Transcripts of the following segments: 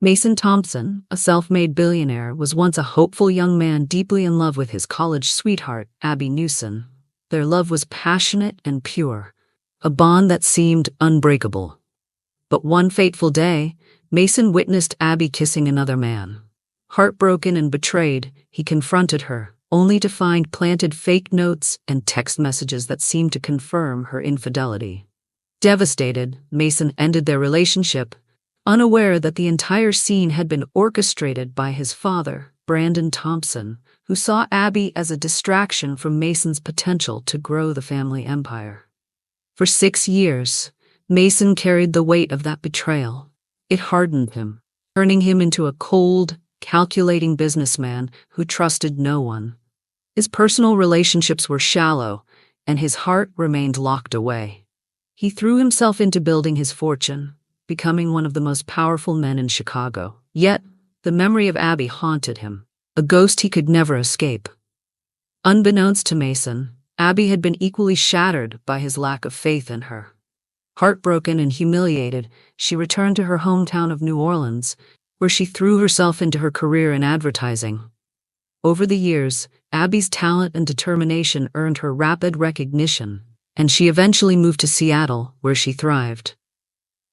Mason Thompson, a self-made billionaire, was once a hopeful young man deeply in love with his college sweetheart, Abby Newson. Their love was passionate and pure, a bond that seemed unbreakable. But one fateful day, Mason witnessed Abby kissing another man. Heartbroken and betrayed, he confronted her, only to find planted fake notes and text messages that seemed to confirm her infidelity. Devastated, Mason ended their relationship, unaware that the entire scene had been orchestrated by his father, Brandon Thompson, who saw Abby as a distraction from Mason's potential to grow the family empire. For 6 years, Mason carried the weight of that betrayal. It hardened him, turning him into a cold, calculating businessman who trusted no one. His personal relationships were shallow, and his heart remained locked away. He threw himself into building his fortune, becoming one of the most powerful men in Chicago. Yet, the memory of Abby haunted him, a ghost he could never escape. Unbeknownst to Mason, Abby had been equally shattered by his lack of faith in her. Heartbroken and humiliated, she returned to her hometown of New Orleans, where she threw herself into her career in advertising. Over the years, Abby's talent and determination earned her rapid recognition, and she eventually moved to Seattle, where she thrived.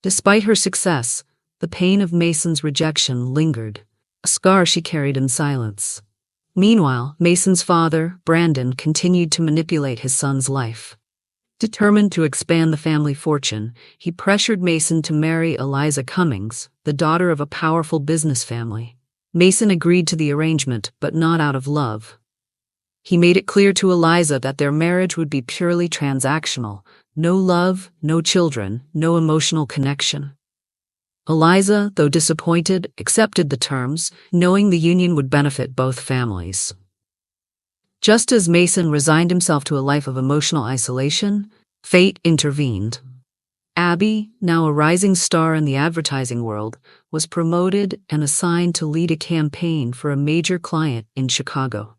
Despite her success, the pain of Mason's rejection lingered, a scar she carried in silence. Meanwhile, Mason's father, Brandon, continued to manipulate his son's life. Determined to expand the family fortune, he pressured Mason to marry Eliza Cummings, the daughter of a powerful business family. Mason agreed to the arrangement, but not out of love. He made it clear to Eliza that their marriage would be purely transactional. No love, no children, no emotional connection. Eliza, though disappointed, accepted the terms, knowing the union would benefit both families. Just as Mason resigned himself to a life of emotional isolation, fate intervened. Abby, now a rising star in the advertising world, was promoted and assigned to lead a campaign for a major client in Chicago.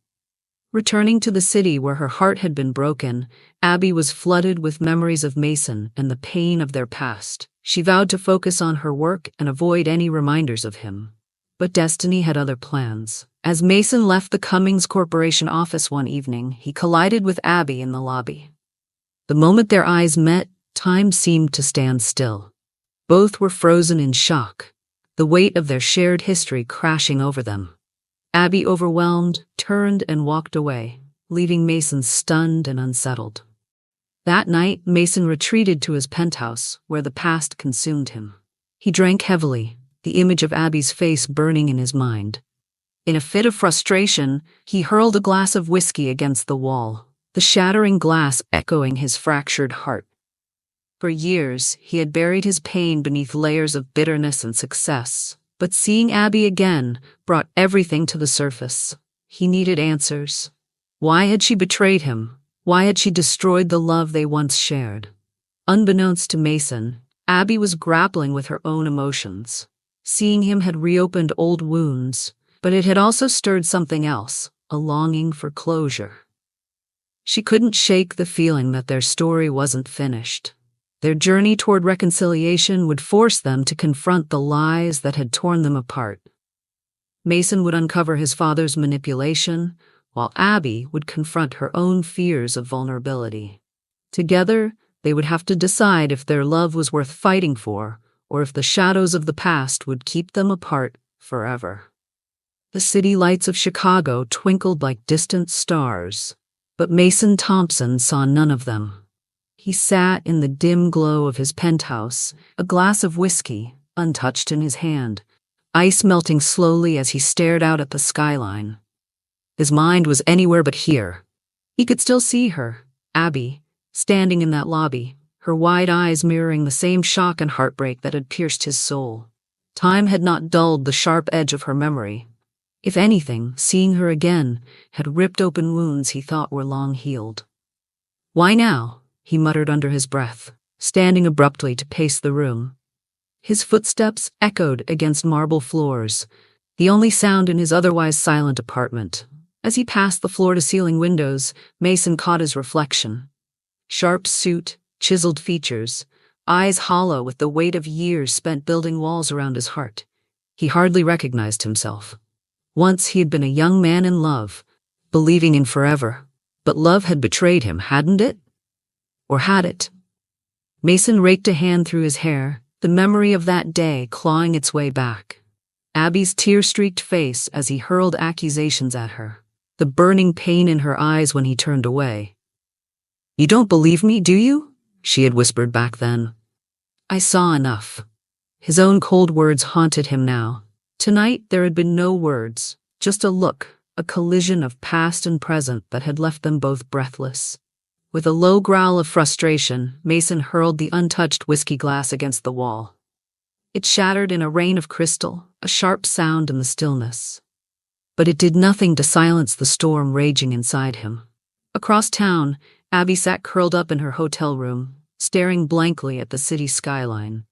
Returning to the city where her heart had been broken, Abby was flooded with memories of Mason and the pain of their past. She vowed to focus on her work and avoid any reminders of him. But destiny had other plans. As Mason left the Cummings Corporation office one evening, he collided with Abby in the lobby. The moment their eyes met, time seemed to stand still. Both were frozen in shock, the weight of their shared history crashing over them. Abby, overwhelmed, turned and walked away, leaving Mason stunned and unsettled. That night, Mason retreated to his penthouse, where the past consumed him. He drank heavily, the image of Abby's face burning in his mind. In a fit of frustration, he hurled a glass of whiskey against the wall, the shattering glass echoing his fractured heart. For years, he had buried his pain beneath layers of bitterness and success. But seeing Abby again brought everything to the surface. He needed answers. Why had she betrayed him? Why had she destroyed the love they once shared? Unbeknownst to Mason, Abby was grappling with her own emotions. Seeing him had reopened old wounds, but it had also stirred something else, a longing for closure. She couldn't shake the feeling that their story wasn't finished. Their journey toward reconciliation would force them to confront the lies that had torn them apart. Mason would uncover his father's manipulation, while Abby would confront her own fears of vulnerability. Together, they would have to decide if their love was worth fighting for, or if the shadows of the past would keep them apart forever. The city lights of Chicago twinkled like distant stars, but Mason Thompson saw none of them. He sat in the dim glow of his penthouse, a glass of whiskey, untouched in his hand, ice melting slowly as he stared out at the skyline. His mind was anywhere but here. He could still see her, Abby, standing in that lobby, her wide eyes mirroring the same shock and heartbreak that had pierced his soul. Time had not dulled the sharp edge of her memory. If anything, seeing her again had ripped open wounds he thought were long healed. "Why now?" he muttered under his breath, standing abruptly to pace the room. His footsteps echoed against marble floors, the only sound in his otherwise silent apartment. As he passed the floor-to-ceiling windows, Mason caught his reflection. Sharp suit, chiseled features, eyes hollow with the weight of years spent building walls around his heart. He hardly recognized himself. Once he had been a young man in love, believing in forever. But love had betrayed him, hadn't it? Or had it? Mason raked a hand through his hair, the memory of that day clawing its way back. Abby's tear-streaked face as he hurled accusations at her. The burning pain in her eyes when he turned away. "You don't believe me, do you?" she had whispered back then. "I saw enough." His own cold words haunted him now. Tonight there had been no words, just a look, a collision of past and present that had left them both breathless. With a low growl of frustration, Mason hurled the untouched whiskey glass against the wall. It shattered in a rain of crystal, a sharp sound in the stillness. But it did nothing to silence the storm raging inside him. Across town, Abby sat curled up in her hotel room, staring blankly at the city skyline.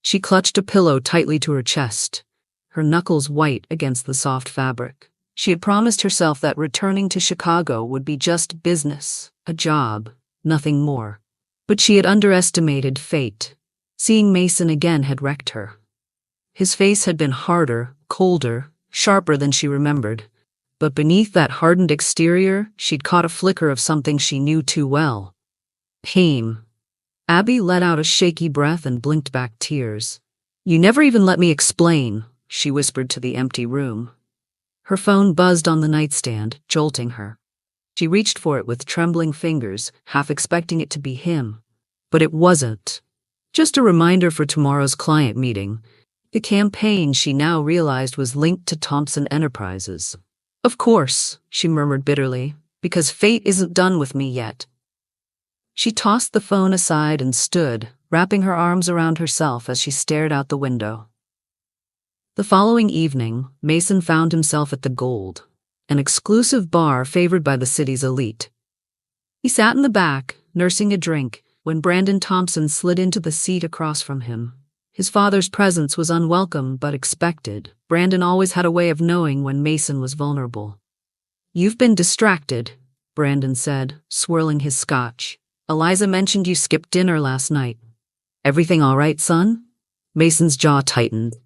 She clutched a pillow tightly to her chest, her knuckles white against the soft fabric. She had promised herself that returning to Chicago would be just business, a job, nothing more. But she had underestimated fate. Seeing Mason again had wrecked her. His face had been harder, colder, sharper than she remembered. But beneath that hardened exterior, she'd caught a flicker of something she knew too well. Pain. Abby let out a shaky breath and blinked back tears. "You never even let me explain," she whispered to the empty room. Her phone buzzed on the nightstand, jolting her. She reached for it with trembling fingers, half expecting it to be him. But it wasn't. Just a reminder for tomorrow's client meeting. The campaign, she now realized, was linked to Thompson Enterprises. "Of course," she murmured bitterly, "because fate isn't done with me yet." She tossed the phone aside and stood, wrapping her arms around herself as she stared out the window. The following evening, Mason found himself at the Gold, an exclusive bar favored by the city's elite. He sat in the back, nursing a drink, when Brandon Thompson slid into the seat across from him. His father's presence was unwelcome but expected. Brandon always had a way of knowing when Mason was vulnerable. "You've been distracted," Brandon said, swirling his scotch. "Eliza mentioned you skipped dinner last night. Everything all right, son?" Mason's jaw tightened.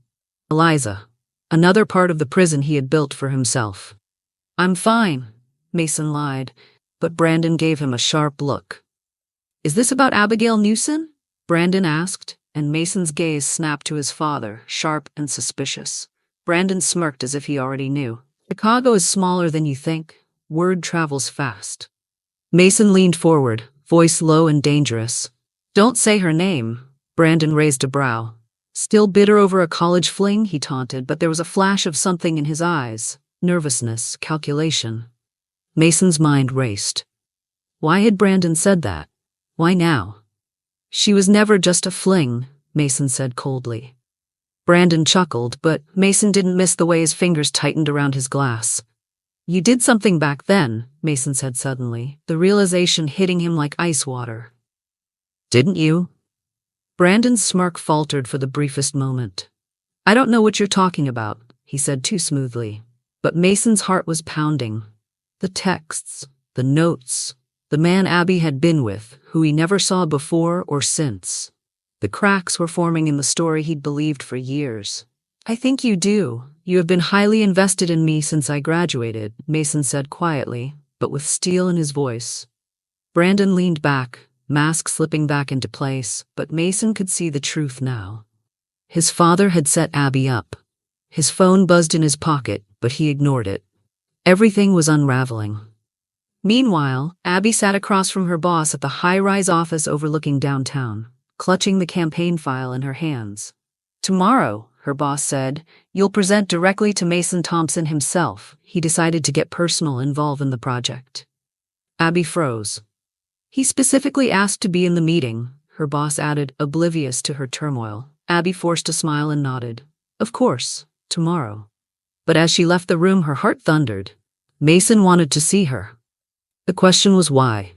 Eliza. Another part of the prison he had built for himself. "I'm fine," Mason lied, but Brandon gave him a sharp look. "Is this about Abigail Newson?" Brandon asked, and Mason's gaze snapped to his father, sharp and suspicious. Brandon smirked as if he already knew. "Chicago is smaller than you think. Word travels fast." Mason leaned forward, voice low and dangerous. "Don't say her name." Brandon raised a brow. "Still bitter over a college fling?" he taunted, but there was a flash of something in his eyes. Nervousness, calculation. Mason's mind raced. Why had Brandon said that? Why now? "She was never just a fling," Mason said coldly. Brandon chuckled, but Mason didn't miss the way his fingers tightened around his glass. "You did something back then," Mason said suddenly, the realization hitting him like ice water. "Didn't you?" Brandon's smirk faltered for the briefest moment. "I don't know what you're talking about," he said too smoothly. But Mason's heart was pounding. The texts, the notes, the man Abby had been with, who he never saw before or since. The cracks were forming in the story he'd believed for years. "I think you do. You have been highly invested in me since I graduated," Mason said quietly, but with steel in his voice. Brandon leaned back, mask slipping back into place, but Mason could see the truth now. His father had set Abby up. His phone buzzed in his pocket, but he ignored it. Everything was unraveling. Meanwhile, Abby sat across from her boss at the high-rise office overlooking downtown, clutching the campaign file in her hands. "Tomorrow," her boss said, "you'll present directly to Mason Thompson himself." He decided to get personal involved in the project. Abby froze. "He specifically asked to be in the meeting," her boss added, oblivious to her turmoil. Abby forced a smile and nodded. "Of course, tomorrow." But as she left the room, her heart thundered. Mason wanted to see her. The question was why.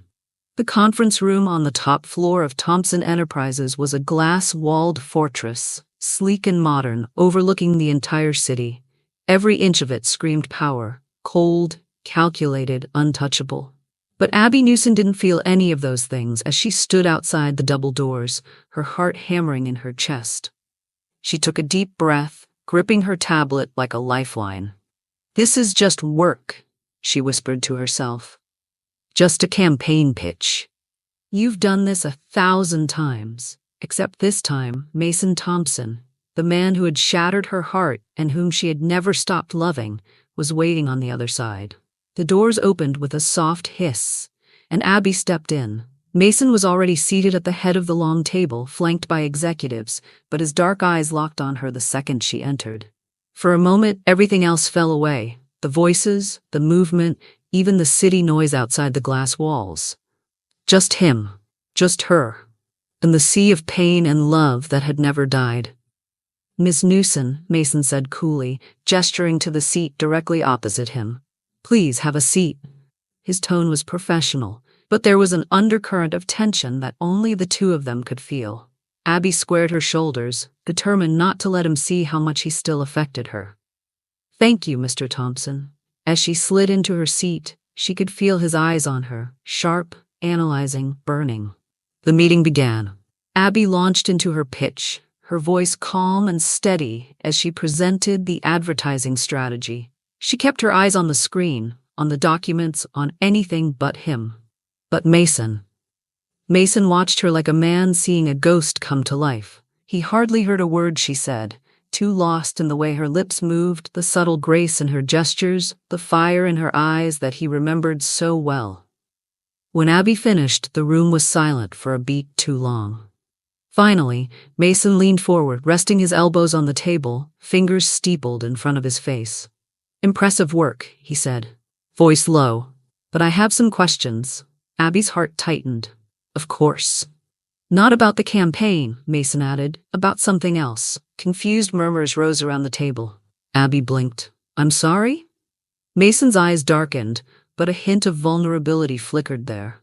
The conference room on the top floor of Thompson Enterprises was a glass-walled fortress, sleek and modern, overlooking the entire city. Every inch of it screamed power, cold, calculated, untouchable. But Abby Newson didn't feel any of those things as she stood outside the double doors, her heart hammering in her chest. She took a deep breath, gripping her tablet like a lifeline. "This is just work," she whispered to herself. "Just a campaign pitch. You've done this 1,000 times, except this time Mason Thompson, the man who had shattered her heart and whom she had never stopped loving, was waiting on the other side." The doors opened with a soft hiss, and Abby stepped in. Mason was already seated at the head of the long table, flanked by executives, but his dark eyes locked on her the second she entered. For a moment, everything else fell away. The voices, the movement, even the city noise outside the glass walls. Just him, just her, and the sea of pain and love that had never died. "Miss Newson," Mason said coolly, gesturing to the seat directly opposite him. "Please have a seat." His tone was professional, but there was an undercurrent of tension that only the two of them could feel. Abby squared her shoulders, determined not to let him see how much he still affected her. "Thank you, Mr. Thompson." As she slid into her seat, she could feel his eyes on her, sharp, analyzing, burning. The meeting began. Abby launched into her pitch, her voice calm and steady as she presented the advertising strategy. She kept her eyes on the screen, on the documents, on anything but him. But Mason. Mason watched her like a man seeing a ghost come to life. He hardly heard a word she said, too lost in the way her lips moved, the subtle grace in her gestures, the fire in her eyes that he remembered so well. When Abby finished, the room was silent for a beat too long. Finally, Mason leaned forward, resting his elbows on the table, fingers steepled in front of his face. "Impressive work," he said, voice low. "But I have some questions." Abby's heart tightened. "Of course." "Not about the campaign," Mason added, "about something else." Confused murmurs rose around the table. Abby blinked. "I'm sorry?" Mason's eyes darkened, but a hint of vulnerability flickered there.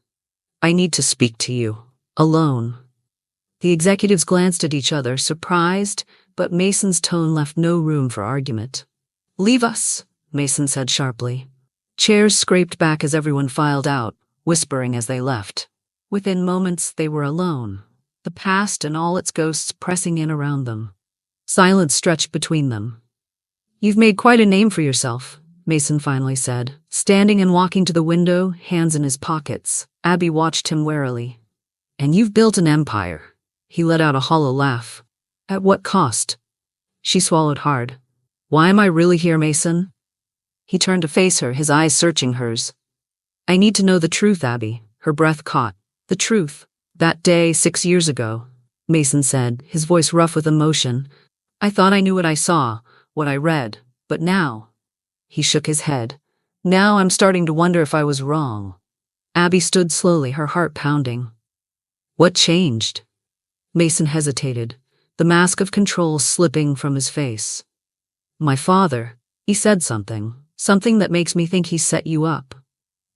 "I need to speak to you. Alone." The executives glanced at each other, surprised, but Mason's tone left no room for argument. "Leave us," Mason said sharply. Chairs scraped back as everyone filed out, whispering as they left. Within moments, they were alone, the past and all its ghosts pressing in around them. Silence stretched between them. "You've made quite a name for yourself," Mason finally said, standing and walking to the window, hands in his pockets. Abby watched him warily. "And you've built an empire." He let out a hollow laugh. "At what cost?" She swallowed hard. "Why am I really here, Mason?" He turned to face her, his eyes searching hers. "I need to know the truth, Abby." Her breath caught. "The truth. That day 6 years ago," Mason said, his voice rough with emotion. "I thought I knew what I saw, what I read, but now..." He shook his head. "Now I'm starting to wonder if I was wrong." Abby stood slowly, her heart pounding. "What changed?" Mason hesitated, the mask of control slipping from his face. "My father, he said something that makes me think he set you up."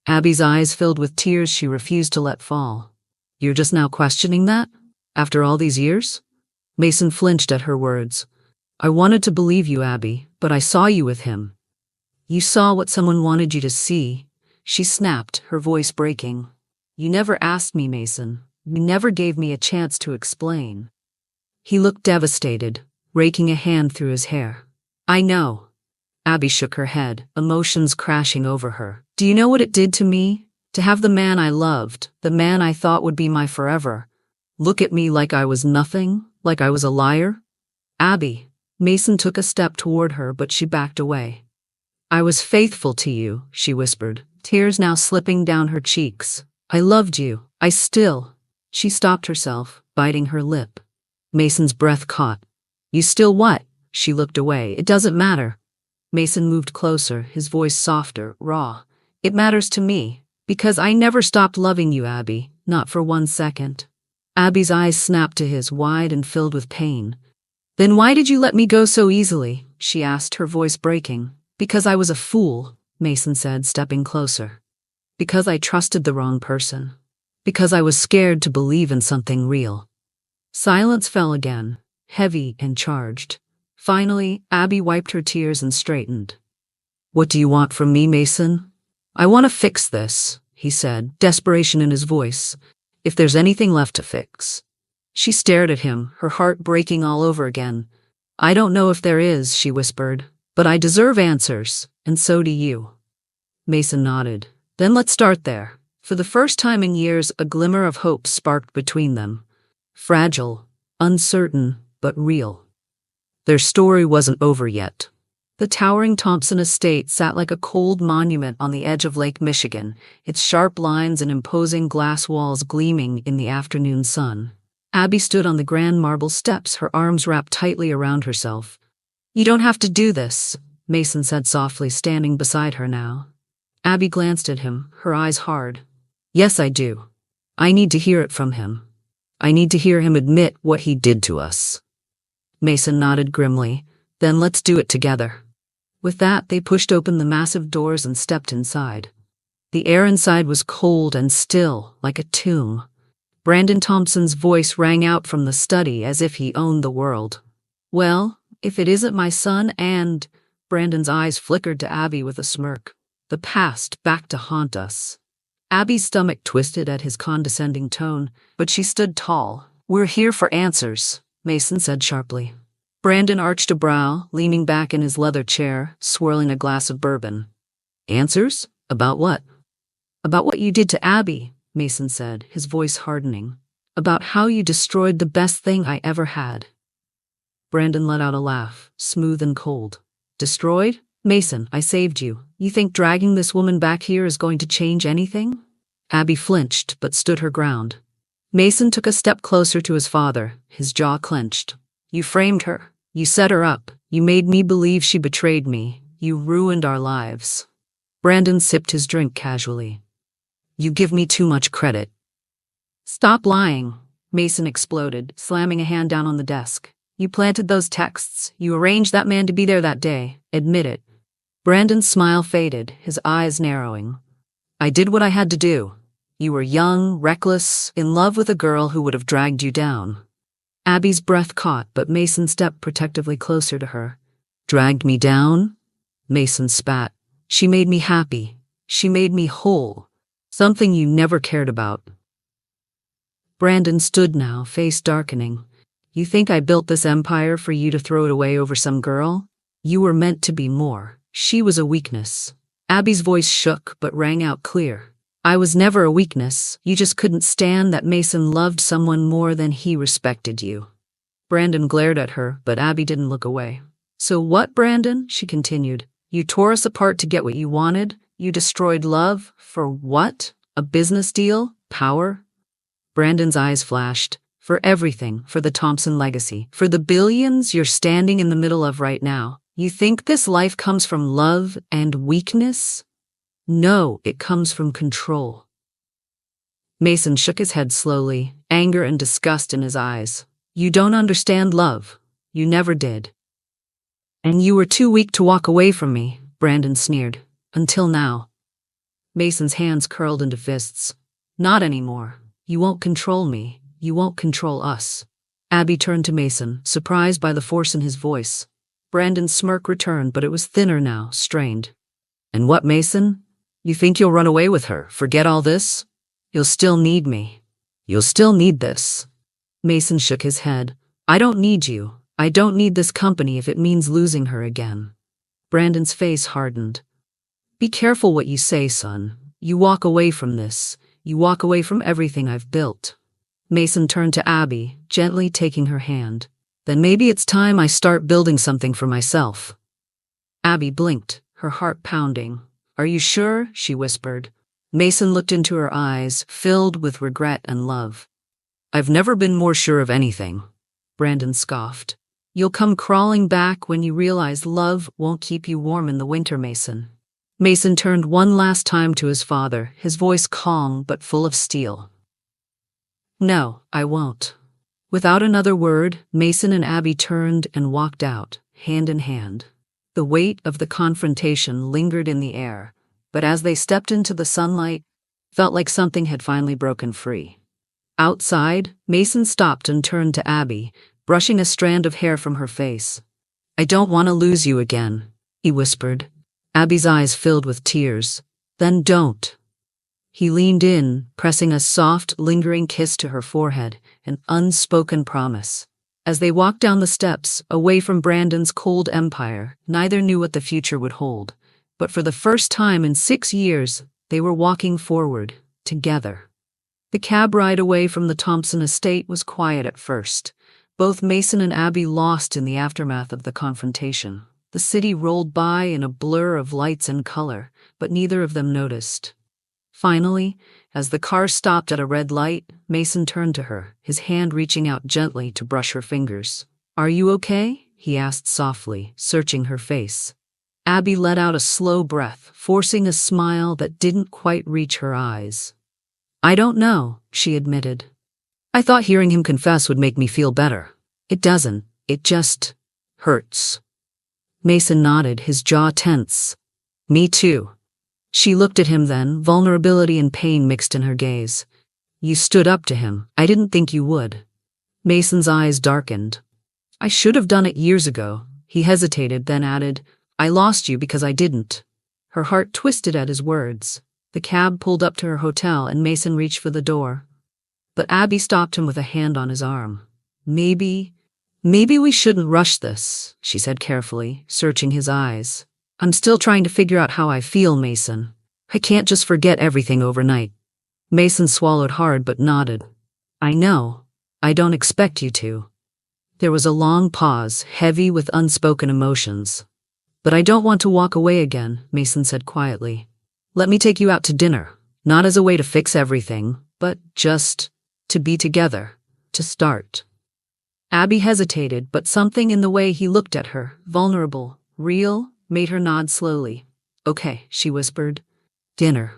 Abby's eyes filled with tears she refused to let fall. "You're just now questioning that? After all these years?" Mason flinched at her words. "I wanted to believe you, Abby, but I saw you with him." "You saw what someone wanted you to see," she snapped, her voice breaking. "You never asked me, Mason. You never gave me a chance to explain." He looked devastated, raking a hand through his hair. "I know." Abby shook her head, emotions crashing over her. "Do you know what it did to me? To have the man I loved, the man I thought would be my forever, look at me like I was nothing, like I was a liar?" "Abby." Mason took a step toward her, but she backed away. "I was faithful to you," she whispered, tears now slipping down her cheeks. "I loved you. I still..." She stopped herself, biting her lip. Mason's breath caught. "You still what?" She looked away. "It doesn't matter." Mason moved closer, his voice softer, raw. "It matters to me, because I never stopped loving you, Abby, not for 1 second." Abby's eyes snapped to his, wide and filled with pain. "Then why did you let me go so easily?" she asked, her voice breaking. "Because I was a fool," Mason said, stepping closer. "Because I trusted the wrong person. Because I was scared to believe in something real." Silence fell again, heavy and charged. Finally, Abby wiped her tears and straightened. "What do you want from me, Mason?" "I want to fix this," he said, desperation in his voice. "If there's anything left to fix." She stared at him, her heart breaking all over again. I don't know if there is, she whispered, but I deserve answers, and so do you. Mason nodded. Then let's start there. For the first time in years, a glimmer of hope sparked between them. Fragile, uncertain, but real. Their story wasn't over yet. The towering Thompson estate sat like a cold monument on the edge of Lake Michigan, its sharp lines and imposing glass walls gleaming in the afternoon sun. Abby stood on the grand marble steps, her arms wrapped tightly around herself. You don't have to do this, Mason said softly, standing beside her now. Abby glanced at him, her eyes hard. Yes, I do. I need to hear it from him. I need to hear him admit what he did to us. Mason nodded grimly. Then let's do it together. With that, they pushed open the massive doors and stepped inside. The air inside was cold and still, like a tomb. Brandon Thompson's voice rang out from the study as if he owned the world. Well, if it isn't my son and... Brandon's eyes flickered to Abby with a smirk. The past back to haunt us. Abby's stomach twisted at his condescending tone, but she stood tall. We're here for answers, Mason said sharply. Brandon arched a brow, leaning back in his leather chair, swirling a glass of bourbon. Answers? About what? About what you did to Abby, Mason said, his voice hardening. About how you destroyed the best thing I ever had. Brandon let out a laugh, smooth and cold. Destroyed? Mason, I saved you. You think dragging this woman back here is going to change anything? Abby flinched, but stood her ground. Mason took a step closer to his father, his jaw clenched. You framed her. You set her up. You made me believe she betrayed me. You ruined our lives. Brandon sipped his drink casually. You give me too much credit. Stop lying, Mason exploded, slamming a hand down on the desk. You planted those texts. You arranged that man to be there that day. Admit it. Brandon's smile faded, his eyes narrowing. I did what I had to do. You were young, reckless, in love with a girl who would have dragged you down. Abby's breath caught, but Mason stepped protectively closer to her. Dragged me down? Mason spat. She made me happy. She made me whole. Something you never cared about. Brandon stood now, face darkening. You think I built this empire for you to throw it away over some girl? You were meant to be more. She was a weakness. Abby's voice shook, but rang out clear. I was never a weakness. You just couldn't stand that Mason loved someone more than he respected you. Brandon glared at her, but Abby didn't look away. So what, Brandon? She continued. You tore us apart to get what you wanted? You destroyed love? For what? A business deal? Power? Brandon's eyes flashed. For everything. For the Thompson legacy. For the billions you're standing in the middle of right now. You think this life comes from love and weakness? No, it comes from control. Mason shook his head slowly, anger and disgust in his eyes. You don't understand love. You never did. And you were too weak to walk away from me, Brandon sneered. Until now. Mason's hands curled into fists. Not anymore. You won't control me. You won't control us. Abby turned to Mason, surprised by the force in his voice. Brandon's smirk returned, but it was thinner now, strained. And what, Mason? You think you'll run away with her, forget all this? You'll still need me. You'll still need this. Mason shook his head. I don't need you. I don't need this company if it means losing her again. Brandon's face hardened. Be careful what you say, son. You walk away from this. You walk away from everything I've built. Mason turned to Abby, gently taking her hand. Then maybe it's time I start building something for myself. Abby blinked, her heart pounding. Are you sure? She whispered. Mason looked into her eyes, filled with regret and love. I've never been more sure of anything, Brandon scoffed. You'll come crawling back when you realize love won't keep you warm in the winter, Mason. Mason turned one last time to his father, his voice calm but full of steel. No, I won't. Without another word, Mason and Abby turned and walked out, hand in hand. The weight of the confrontation lingered in the air, but as they stepped into the sunlight, felt like something had finally broken free. Outside, Mason stopped and turned to Abby, brushing a strand of hair from her face. I don't want to lose you again, he whispered. Abby's eyes filled with tears. Then don't. He leaned in, pressing a soft, lingering kiss to her forehead, an unspoken promise. As they walked down the steps, away from Brandon's cold empire, neither knew what the future would hold. But for the first time in 6 years, they were walking forward, together. The cab ride away from the Thompson estate was quiet at first. Both Mason and Abby lost in the aftermath of the confrontation. The city rolled by in a blur of lights and color, but neither of them noticed. Finally, as the car stopped at a red light, Mason turned to her, his hand reaching out gently to brush her fingers. "Are you okay?" he asked softly, searching her face. Abby let out a slow breath, forcing a smile that didn't quite reach her eyes. "I don't know," she admitted. "I thought hearing him confess would make me feel better. It doesn't. It just hurts." Mason nodded, his jaw tense. "Me too." She looked at him then, vulnerability and pain mixed in her gaze. "You stood up to him. I didn't think you would." Mason's eyes darkened. "I should have done it years ago." He hesitated, then added, "I lost you because I didn't." Her heart twisted at his words. The cab pulled up to her hotel and Mason reached for the door. But Abby stopped him with a hand on his arm. Maybe we shouldn't rush this," she said carefully, searching his eyes. "I'm still trying to figure out how I feel, Mason. I can't just forget everything overnight." Mason swallowed hard but nodded. "I know. I don't expect you to." There was a long pause, heavy with unspoken emotions. "But I don't want to walk away again," Mason said quietly. "Let me take you out to dinner, not as a way to fix everything, but just to be together, to start." Abby hesitated, but something in the way he looked at her, vulnerable, real, made her nod slowly. "Okay," she whispered. "Dinner."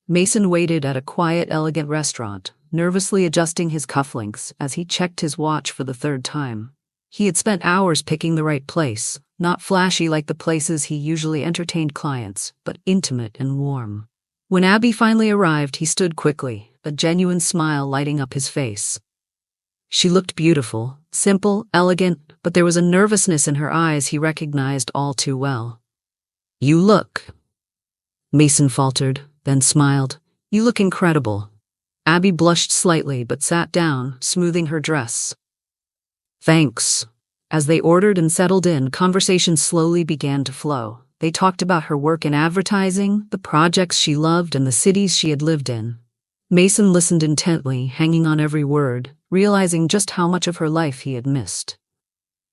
Mason waited at a quiet, elegant restaurant, nervously adjusting his cufflinks as he checked his watch for the third time. He had spent hours picking the right place, not flashy like the places he usually entertained clients, but intimate and warm. When Abby finally arrived, he stood quickly, a genuine smile lighting up his face. She looked beautiful, simple, elegant, but there was a nervousness in her eyes he recognized all too well. "You look," Mason faltered, then smiled. "You look incredible." Abby blushed slightly but sat down, smoothing her dress. "Thanks." As they ordered and settled in, conversation slowly began to flow. They talked about her work in advertising, the projects she loved, and the cities she had lived in. Mason listened intently, hanging on every word, realizing just how much of her life he had missed.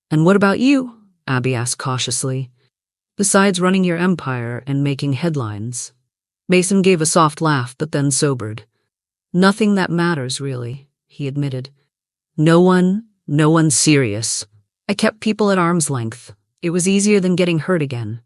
"And what about you?" Abby asked cautiously. "Besides running your empire and making headlines?" Mason gave a soft laugh but then sobered. "Nothing that matters, really," he admitted. No one serious. I kept people at arm's length. It was easier than getting hurt again."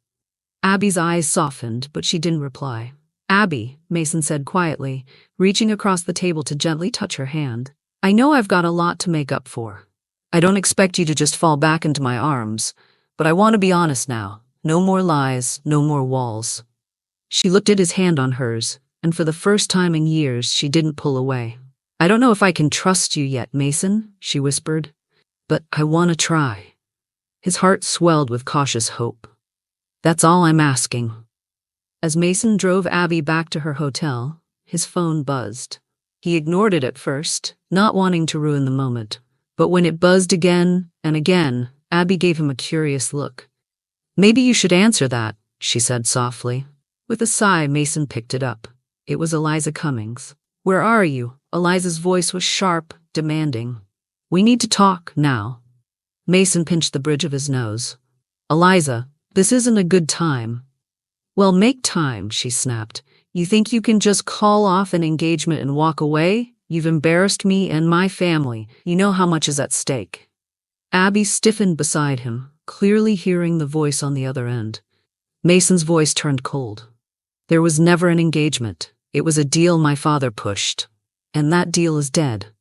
Abby's eyes softened, but she didn't reply. "Abby," Mason said quietly, reaching across the table to gently touch her hand. "I know I've got a lot to make up for. I don't expect you to just fall back into my arms, but I want to be honest now. No more lies, no more walls." She looked at his hand on hers, and for the first time in years she didn't pull away. "I don't know if I can trust you yet, Mason," she whispered, "but I want to try." His heart swelled with cautious hope. "That's all I'm asking." As Mason drove Abby back to her hotel, his phone buzzed. He ignored it at first, not wanting to ruin the moment. But when it buzzed again and again, Abby gave him a curious look. "Maybe you should answer that," she said softly. With a sigh, Mason picked it up. It was Eliza Cummings. "Where are you?" Eliza's voice was sharp, demanding. "We need to talk now." Mason pinched the bridge of his nose. "Eliza, this isn't a good time." "Well, make time," she snapped. "You think you can just call off an engagement and walk away? You've embarrassed me and my family. You know how much is at stake." Abby stiffened beside him, clearly hearing the voice on the other end. Mason's voice turned cold. "There was never an engagement. It was a deal my father pushed. And that deal is dead."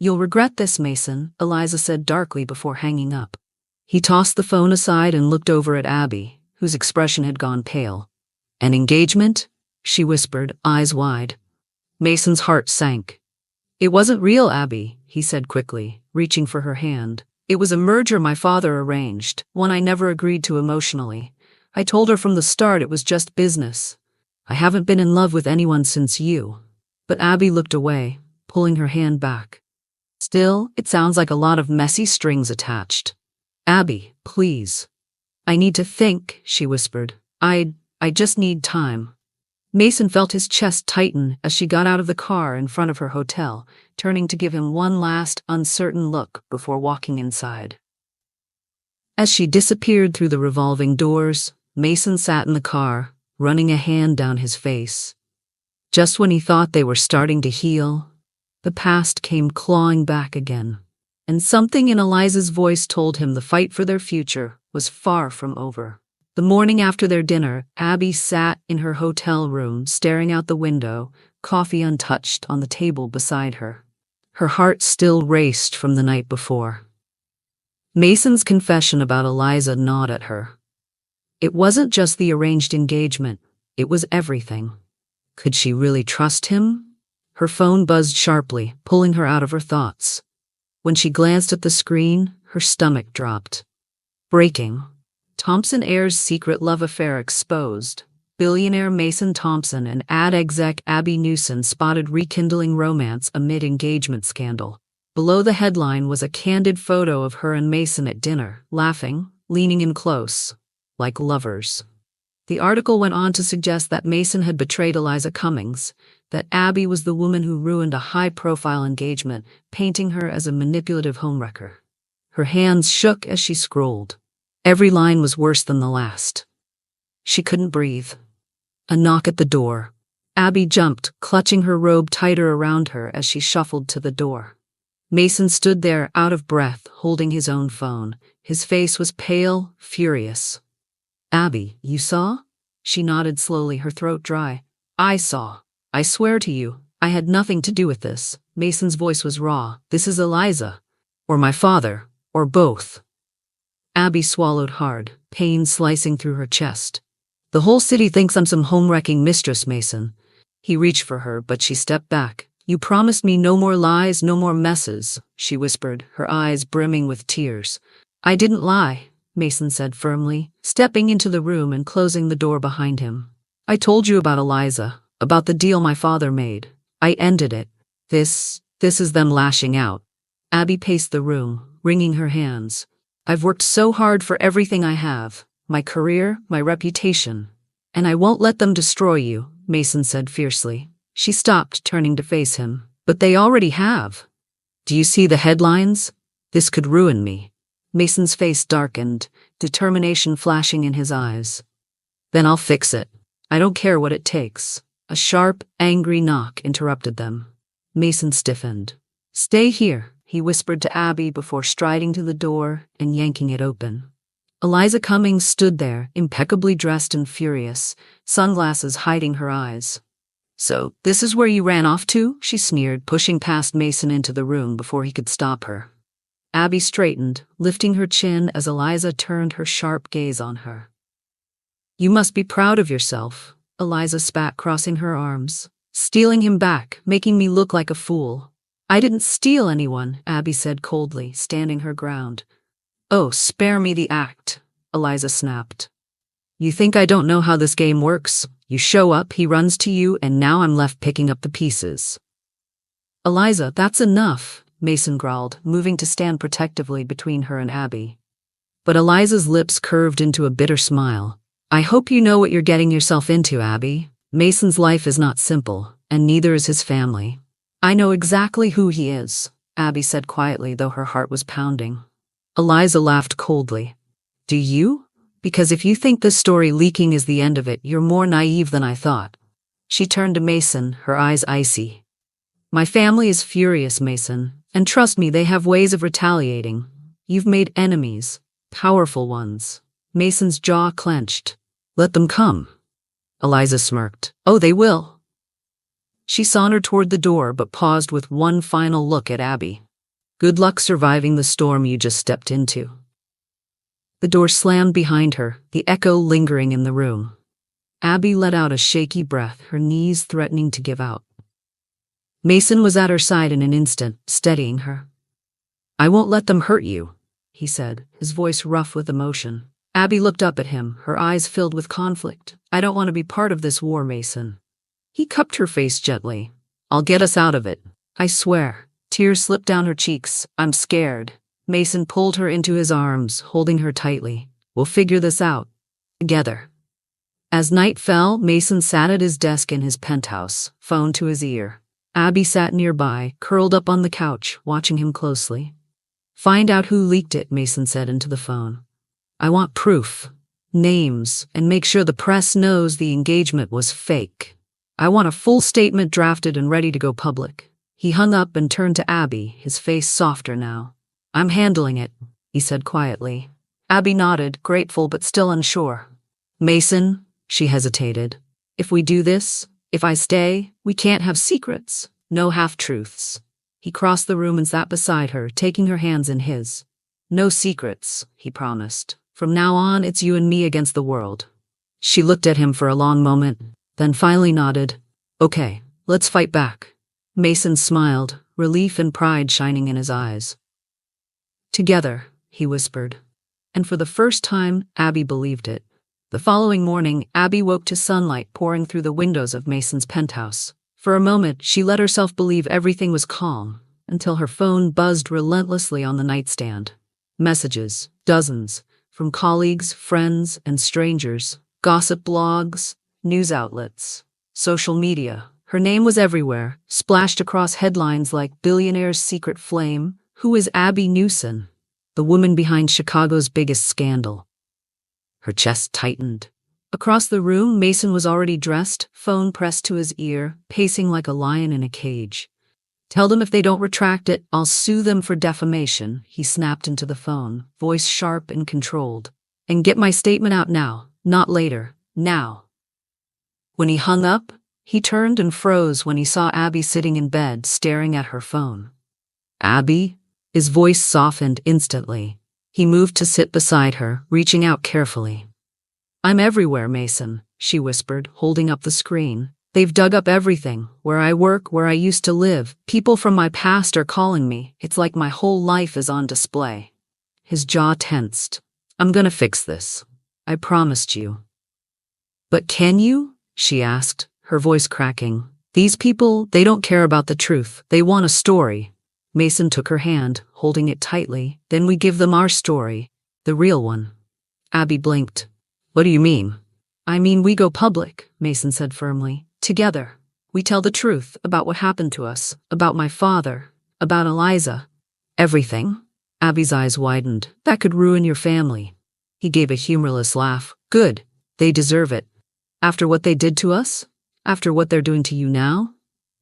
"You'll regret this, Mason," Eliza said darkly before hanging up. He tossed the phone aside and looked over at Abby, whose expression had gone pale. "An engagement?" she whispered, eyes wide. Mason's heart sank. "It wasn't real, Abby," he said quickly, reaching for her hand. "It was a merger my father arranged, one I never agreed to emotionally. I told her from the start it was just business. I haven't been in love with anyone since you." But Abby looked away, pulling her hand back. Still, it sounds like a lot of messy strings attached. Abby, please. I need to think, she whispered. I just need time. Mason felt his chest tighten as she got out of the car in front of her hotel, turning to give him one last, uncertain look before walking inside. As she disappeared through the revolving doors, Mason sat in the car, running a hand down his face. Just when he thought they were starting to heal, the past came clawing back again, and something in Eliza's voice told him the fight for their future was far from over. The morning after their dinner, Abby sat in her hotel room, staring out the window, coffee untouched on the table beside her. Her heart still raced from the night before. Mason's confession about Eliza gnawed at her. It wasn't just the arranged engagement, it was everything. Could she really trust him? Her phone buzzed sharply, pulling her out of her thoughts. When she glanced at the screen, her stomach dropped. Breaking. Thompson heir's secret love affair exposed. Billionaire Mason Thompson and ad exec Abby Newson spotted rekindling romance amid engagement scandal. Below the headline was a candid photo of her and Mason at dinner, laughing, leaning in close, like lovers. The article went on to suggest that Mason had betrayed Eliza Cummings, that Abby was the woman who ruined a high-profile engagement, painting her as a manipulative homewrecker. Her hands shook as she scrolled. Every line was worse than the last. She couldn't breathe. A knock at the door. Abby jumped, clutching her robe tighter around her as she shuffled to the door. Mason stood there, out of breath, holding his own phone. His face was pale, furious. Abby, you saw? She nodded slowly, her throat dry. I saw. I swear to you, I had nothing to do with this. Mason's voice was raw. This is Eliza. Or my father. Or both. Abby swallowed hard, pain slicing through her chest. The whole city thinks I'm some home-wrecking mistress, Mason. He reached for her, but she stepped back. You promised me no more lies, no more messes, she whispered, her eyes brimming with tears. I didn't lie, Mason said firmly, stepping into the room and closing the door behind him. I told you about Eliza, about the deal my father made. I ended it. This is them lashing out. Abby paced the room, wringing her hands. I've worked so hard for everything I have, my career, my reputation. And I won't let them destroy you, Mason said fiercely. She stopped, turning to face him. But they already have. Do you see the headlines? This could ruin me. Mason's face darkened, determination flashing in his eyes. Then I'll fix it. I don't care what it takes. A sharp, angry knock interrupted them. Mason stiffened. Stay here, he whispered to Abby before striding to the door and yanking it open. Eliza Cummings stood there, impeccably dressed and furious, sunglasses hiding her eyes. So, this is where you ran off to? She sneered, pushing past Mason into the room before he could stop her. Abby straightened, lifting her chin as Eliza turned her sharp gaze on her. You must be proud of yourself, Eliza spat, crossing her arms. Stealing him back, making me look like a fool. I didn't steal anyone, Abby said coldly, standing her ground. Oh, spare me the act, Eliza snapped. You think I don't know how this game works? You show up, he runs to you, and now I'm left picking up the pieces. Eliza, that's enough, Mason growled, moving to stand protectively between her and Abby. But Eliza's lips curved into a bitter smile. I hope you know what you're getting yourself into, Abby. Mason's life is not simple, and neither is his family. I know exactly who he is, Abby said quietly, though her heart was pounding. Eliza laughed coldly. Do you? Because if you think this story leaking is the end of it, you're more naive than I thought. She turned to Mason, her eyes icy. My family is furious, Mason, and trust me, they have ways of retaliating. You've made enemies, powerful ones. Mason's jaw clenched. Let them come. Eliza smirked. Oh, they will. She sauntered toward the door but paused with one final look at Abby. Good luck surviving the storm you just stepped into. The door slammed behind her, the echo lingering in the room. Abby let out a shaky breath, her knees threatening to give out. Mason was at her side in an instant, steadying her. I won't let them hurt you, he said, his voice rough with emotion. Abby looked up at him, her eyes filled with conflict. I don't want to be part of this war, Mason. He cupped her face gently. I'll get us out of it. I swear. Tears slipped down her cheeks. I'm scared. Mason pulled her into his arms, holding her tightly. We'll figure this out. Together. As night fell, Mason sat at his desk in his penthouse, phone to his ear. Abby sat nearby, curled up on the couch, watching him closely. Find out who leaked it, Mason said into the phone. I want proof, names, and make sure the press knows the engagement was fake. I want a full statement drafted and ready to go public. He hung up and turned to Abby, his face softer now. I'm handling it, he said quietly. Abby nodded, grateful but still unsure. Mason, she hesitated. If we do this, if I stay, we can't have secrets, no half-truths. He crossed the room and sat beside her, taking her hands in his. No secrets, he promised. From now on, it's you and me against the world. She looked at him for a long moment, then finally nodded. Okay, let's fight back. Mason smiled, relief and pride shining in his eyes. Together, he whispered. And for the first time, Abby believed it. The following morning, Abby woke to sunlight pouring through the windows of Mason's penthouse. For a moment, she let herself believe everything was calm, until her phone buzzed relentlessly on the nightstand. Messages, dozens, from colleagues, friends, and strangers, gossip blogs, news outlets, social media. Her name was everywhere, splashed across headlines like Billionaire's secret flame. Who is Abby Newson, the woman behind Chicago's biggest scandal? Her chest tightened. Across the room, Mason was already dressed, phone pressed to his ear, pacing like a lion in a cage. Tell them if they don't retract it, I'll sue them for defamation, he snapped into the phone, voice sharp and controlled. And get my statement out now, not later, now. When he hung up, he turned and froze when he saw Abby sitting in bed, staring at her phone. Abby? His voice softened instantly. He moved to sit beside her, reaching out carefully. I'm everywhere, Mason, she whispered, holding up the screen. They've dug up everything, where I work, where I used to live. People from my past are calling me. It's like my whole life is on display. His jaw tensed. I'm gonna fix this. I promised you. But can you? She asked, her voice cracking. These people, they don't care about the truth. They want a story. Mason took her hand, holding it tightly. Then we give them our story, the real one. Abby blinked. What do you mean? I mean we go public, Mason said firmly. Together. We tell the truth about what happened to us, about my father, about Eliza. Everything. Abby's eyes widened. That could ruin your family. He gave a humorless laugh. Good. They deserve it. After what they did to us? After what they're doing to you now?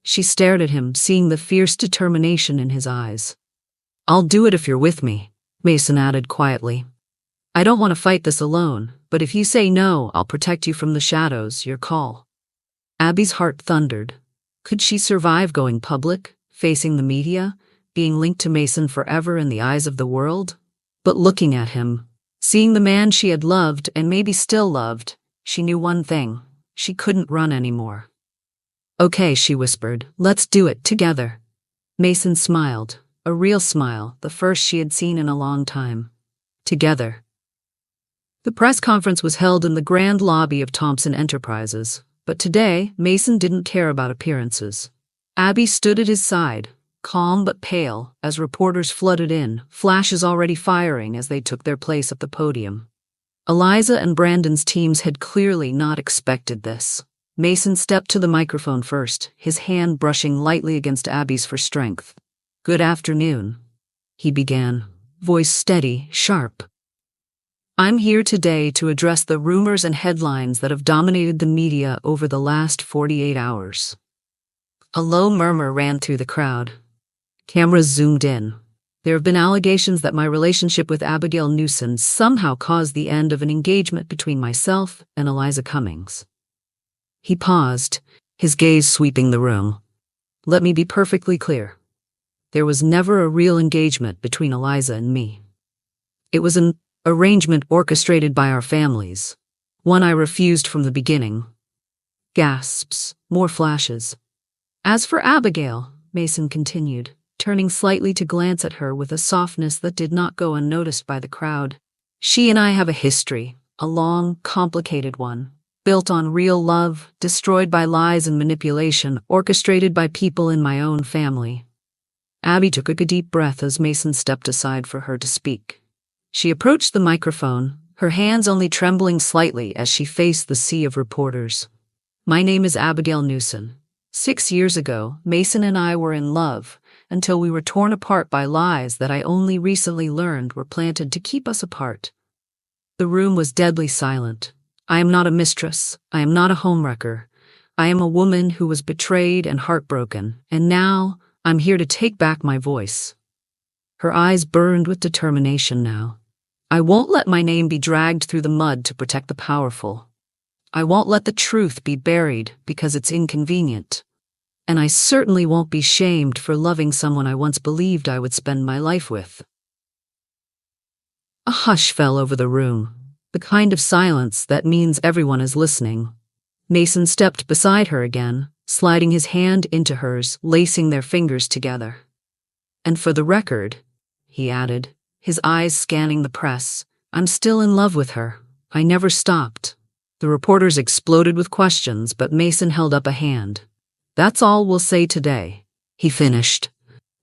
She stared at him, seeing the fierce determination in his eyes. I'll do it if you're with me, Mason added quietly. I don't want to fight this alone, but if you say no, I'll protect you from the shadows, your call. Abby's heart thundered. Could she survive going public, facing the media, being linked to Mason forever in the eyes of the world? But looking at him, seeing the man she had loved and maybe still loved, she knew one thing. She couldn't run anymore. Okay, she whispered. Let's do it together. Mason smiled, a real smile, the first she had seen in a long time. Together. The press conference was held in the grand lobby of Thompson Enterprises, but today Mason didn't care about appearances. Abby stood at his side, calm but pale, as reporters flooded in, flashes already firing as they took their place at the podium. Eliza and Brandon's teams had clearly not expected this. Mason stepped to the microphone first, his hand brushing lightly against Abby's for strength. Good afternoon, he began, voice steady, sharp. I'm here today to address the rumors and headlines that have dominated the media over the last 48 hours. A low murmur ran through the crowd. Cameras zoomed in. There have been allegations that my relationship with Abigail Newson somehow caused the end of an engagement between myself and Eliza Cummings. He paused, his gaze sweeping the room. Let me be perfectly clear. There was never a real engagement between Eliza and me. It was an arrangement orchestrated by our families, one I refused from the beginning. Gasps, more flashes. As for Abigail, Mason continued, turning slightly to glance at her with a softness that did not go unnoticed by the crowd. She and I have a history, a long, complicated one. Built on real love, destroyed by lies and manipulation, orchestrated by people in my own family. Abby took a deep breath as Mason stepped aside for her to speak. She approached the microphone, her hands only trembling slightly as she faced the sea of reporters. "My name is Abigail Newson. 6 years ago, Mason and I were in love until we were torn apart by lies that I only recently learned were planted to keep us apart." The room was deadly silent. "I am not a mistress. I am not a homewrecker. I am a woman who was betrayed and heartbroken, and now I'm here to take back my voice." Her eyes burned with determination now. "I won't let my name be dragged through the mud to protect the powerful. I won't let the truth be buried because it's inconvenient. And I certainly won't be shamed for loving someone I once believed I would spend my life with." A hush fell over the room, the kind of silence that means everyone is listening. Mason stepped beside her again, sliding his hand into hers, lacing their fingers together. "And for the record," he added, his eyes scanning the press, "I'm still in love with her. I never stopped." The reporters exploded with questions, but Mason held up a hand. "That's all we'll say today," he finished.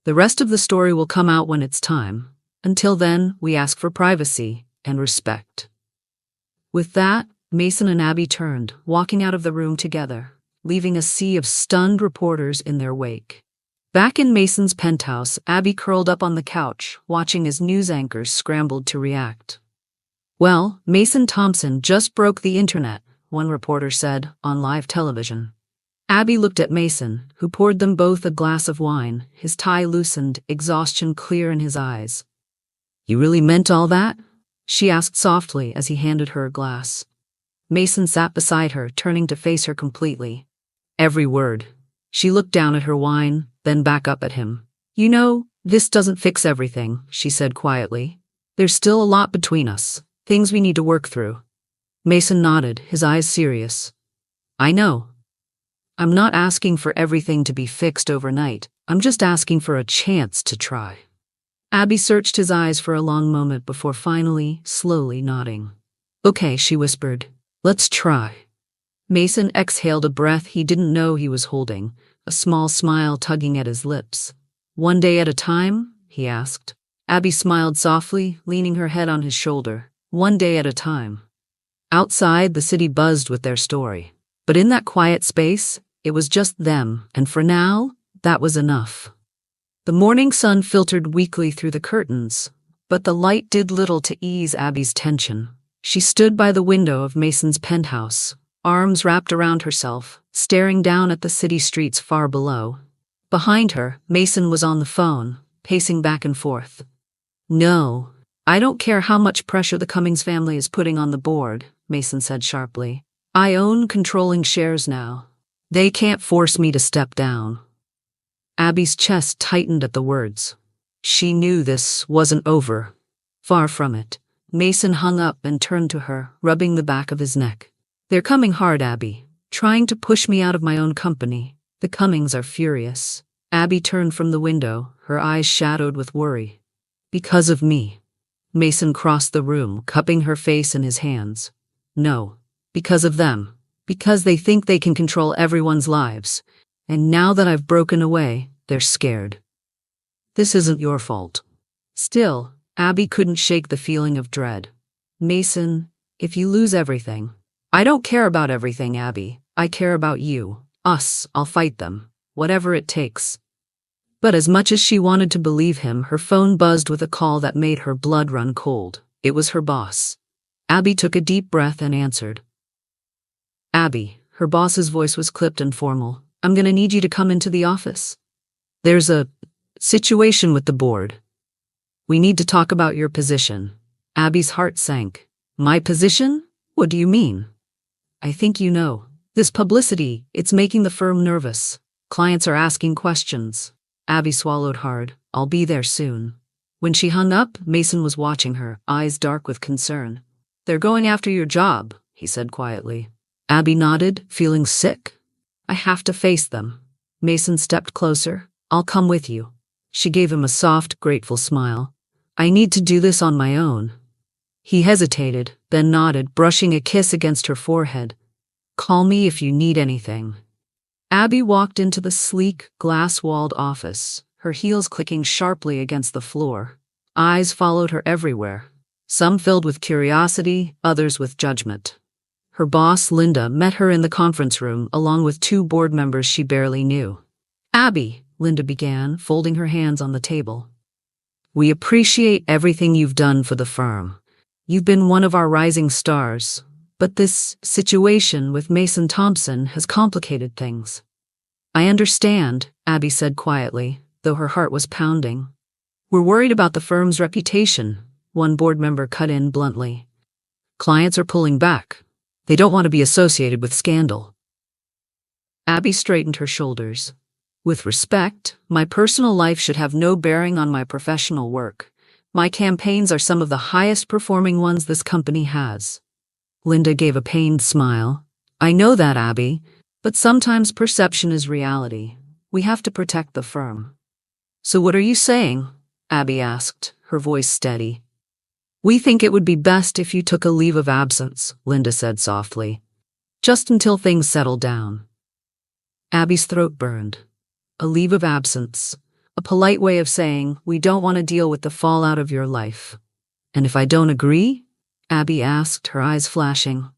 "The rest of the story will come out when it's time. Until then, we ask for privacy and respect." With that, Mason and Abby turned, walking out of the room together, leaving a sea of stunned reporters in their wake. Back in Mason's penthouse, Abby curled up on the couch, watching as news anchors scrambled to react. "Well, Mason Thompson just broke the internet," one reporter said on live television. Abby looked at Mason, who poured them both a glass of wine, his tie loosened, exhaustion clear in his eyes. "You really meant all that?" she asked softly as he handed her a glass. Mason sat beside her, turning to face her completely. "Every word." She looked down at her wine, then back up at him. "You know, this doesn't fix everything," she said quietly. "There's still a lot between us, things we need to work through." Mason nodded, his eyes serious. "I know. I'm not asking for everything to be fixed overnight. I'm just asking for a chance to try." Abby searched his eyes for a long moment before finally, slowly nodding. "Okay," she whispered. "Let's try." Mason exhaled a breath he didn't know he was holding, a small smile tugging at his lips. "One day at a time?" he asked. Abby smiled softly, leaning her head on his shoulder. "One day at a time." Outside, the city buzzed with their story. But in that quiet space, it was just them, and for now, that was enough. The morning sun filtered weakly through the curtains, but the light did little to ease Abby's tension. She stood by the window of Mason's penthouse, arms wrapped around herself, staring down at the city streets far below. Behind her, Mason was on the phone, pacing back and forth. "No, I don't care how much pressure the Cummings family is putting on the board," Mason said sharply. "I own controlling shares now. They can't force me to step down." Abby's chest tightened at the words. She knew this wasn't over. Far from it. Mason hung up and turned to her, rubbing the back of his neck. "They're coming hard, Abby, trying to push me out of my own company. The Cummings are furious." Abby turned from the window, her eyes shadowed with worry. "Because of me." Mason crossed the room, cupping her face in his hands. "No, because of them. Because they think they can control everyone's lives. And now that I've broken away, they're scared. This isn't your fault." Still, Abby couldn't shake the feeling of dread. "Mason, if you lose everything—" "I don't care about everything, Abby. I care about you. Us. I'll fight them. Whatever it takes." But as much as she wanted to believe him, her phone buzzed with a call that made her blood run cold. It was her boss. Abby took a deep breath and answered. "Abby," her boss's voice was clipped and formal, "I'm gonna need you to come into the office. There's a situation with the board. We need to talk about your position." Abby's heart sank. "My position? What do you mean?" "I think you know. This publicity, it's making the firm nervous. Clients are asking questions." Abby swallowed hard. "I'll be there soon." When she hung up, Mason was watching her, eyes dark with concern. "They're going after your job," he said quietly. Abby nodded, feeling sick. "I have to face them." Mason stepped closer. "I'll come with you." She gave him a soft, grateful smile. "I need to do this on my own." He hesitated, then nodded, brushing a kiss against her forehead. "Call me if you need anything." Abby walked into the sleek, glass-walled office. her heels clicking sharply against the floor. Eyes followed her everywhere, some filled with curiosity, others with judgment. Her boss, Linda, met her in the conference room along with two board members she barely knew. "Abby," Linda began, folding her hands on the table. "We appreciate everything you've done for the firm. You've been one of our rising stars, but this situation with Mason Thompson has complicated things." "I understand," Abby said quietly, though her heart was pounding. "We're worried about the firm's reputation," one board member cut in bluntly. "Clients are pulling back. They don't want to be associated with scandal." Abby straightened her shoulders. "With respect, my personal life should have no bearing on my professional work. My campaigns are some of the highest performing ones this company has." Linda gave a pained smile. "I know that, Abby, but sometimes perception is reality. We have to protect the firm." "So what are you saying?" Abby asked, her voice steady. "We think it would be best if you took a leave of absence," Linda said softly. "Just until things settle down." Abby's throat burned. A leave of absence. A polite way of saying, "We don't want to deal with the fallout of your life." "And if I don't agree?" Abby asked, her eyes flashing.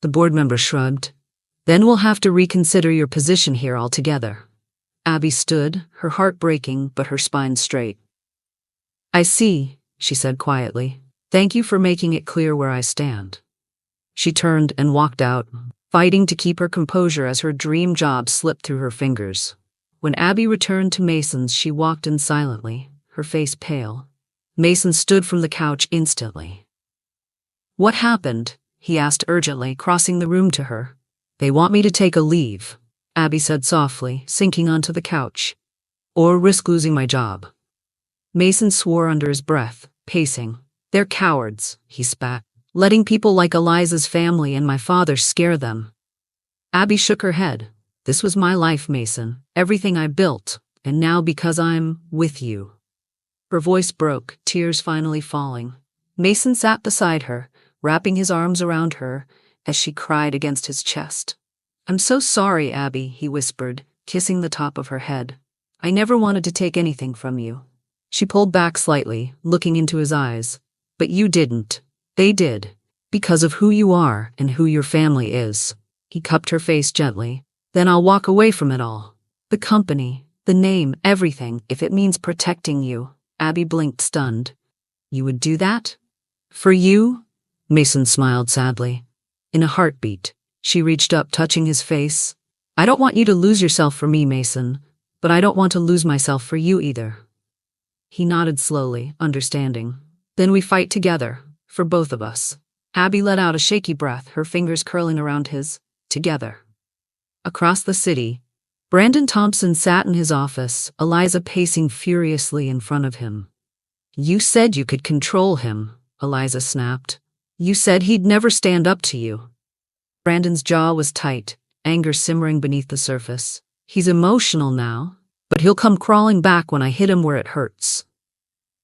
The board member shrugged. "Then we'll have to reconsider your position here altogether." Abby stood, her heart breaking but her spine straight. "I see," she said quietly. "Thank you for making it clear where I stand." She turned and walked out, fighting to keep her composure as her dream job slipped through her fingers. When Abby returned to Mason's, she walked in silently, her face pale. Mason stood from the couch instantly. "What happened?" he asked urgently, crossing the room to her. "They want me to take a leave," Abby said softly, sinking onto the couch. "Or risk losing my job." Mason swore under his breath, pacing. "They're cowards," he spat, "letting people like Eliza's family and my father scare them." Abby shook her head. "This was my life, Mason, everything I built, and now because I'm with you." Her voice broke, tears finally falling. Mason sat beside her, wrapping his arms around her as she cried against his chest. "I'm so sorry, Abby," he whispered, kissing the top of her head. "I never wanted to take anything from you." She pulled back slightly, looking into his eyes. "But you didn't. They did. Because of who you are and who your family is." He cupped her face gently. "Then I'll walk away from it all. The company, the name, everything, if it means protecting you." Abby blinked, stunned. "You would do that? For you?" Mason smiled sadly. In a heartbeat, she reached up, touching his face. "I don't want you to lose yourself for me, Mason, but I don't want to lose myself for you either." He nodded slowly, understanding. "Then we fight together, for both of us." Abby let out a shaky breath, her fingers curling around his. "Together." Across the city, Brandon Thompson sat in his office, Eliza pacing furiously in front of him. "You said you could control him," Eliza snapped. "You said he'd never stand up to you." Brandon's jaw was tight, anger simmering beneath the surface. "He's emotional now, but he'll come crawling back when I hit him where it hurts."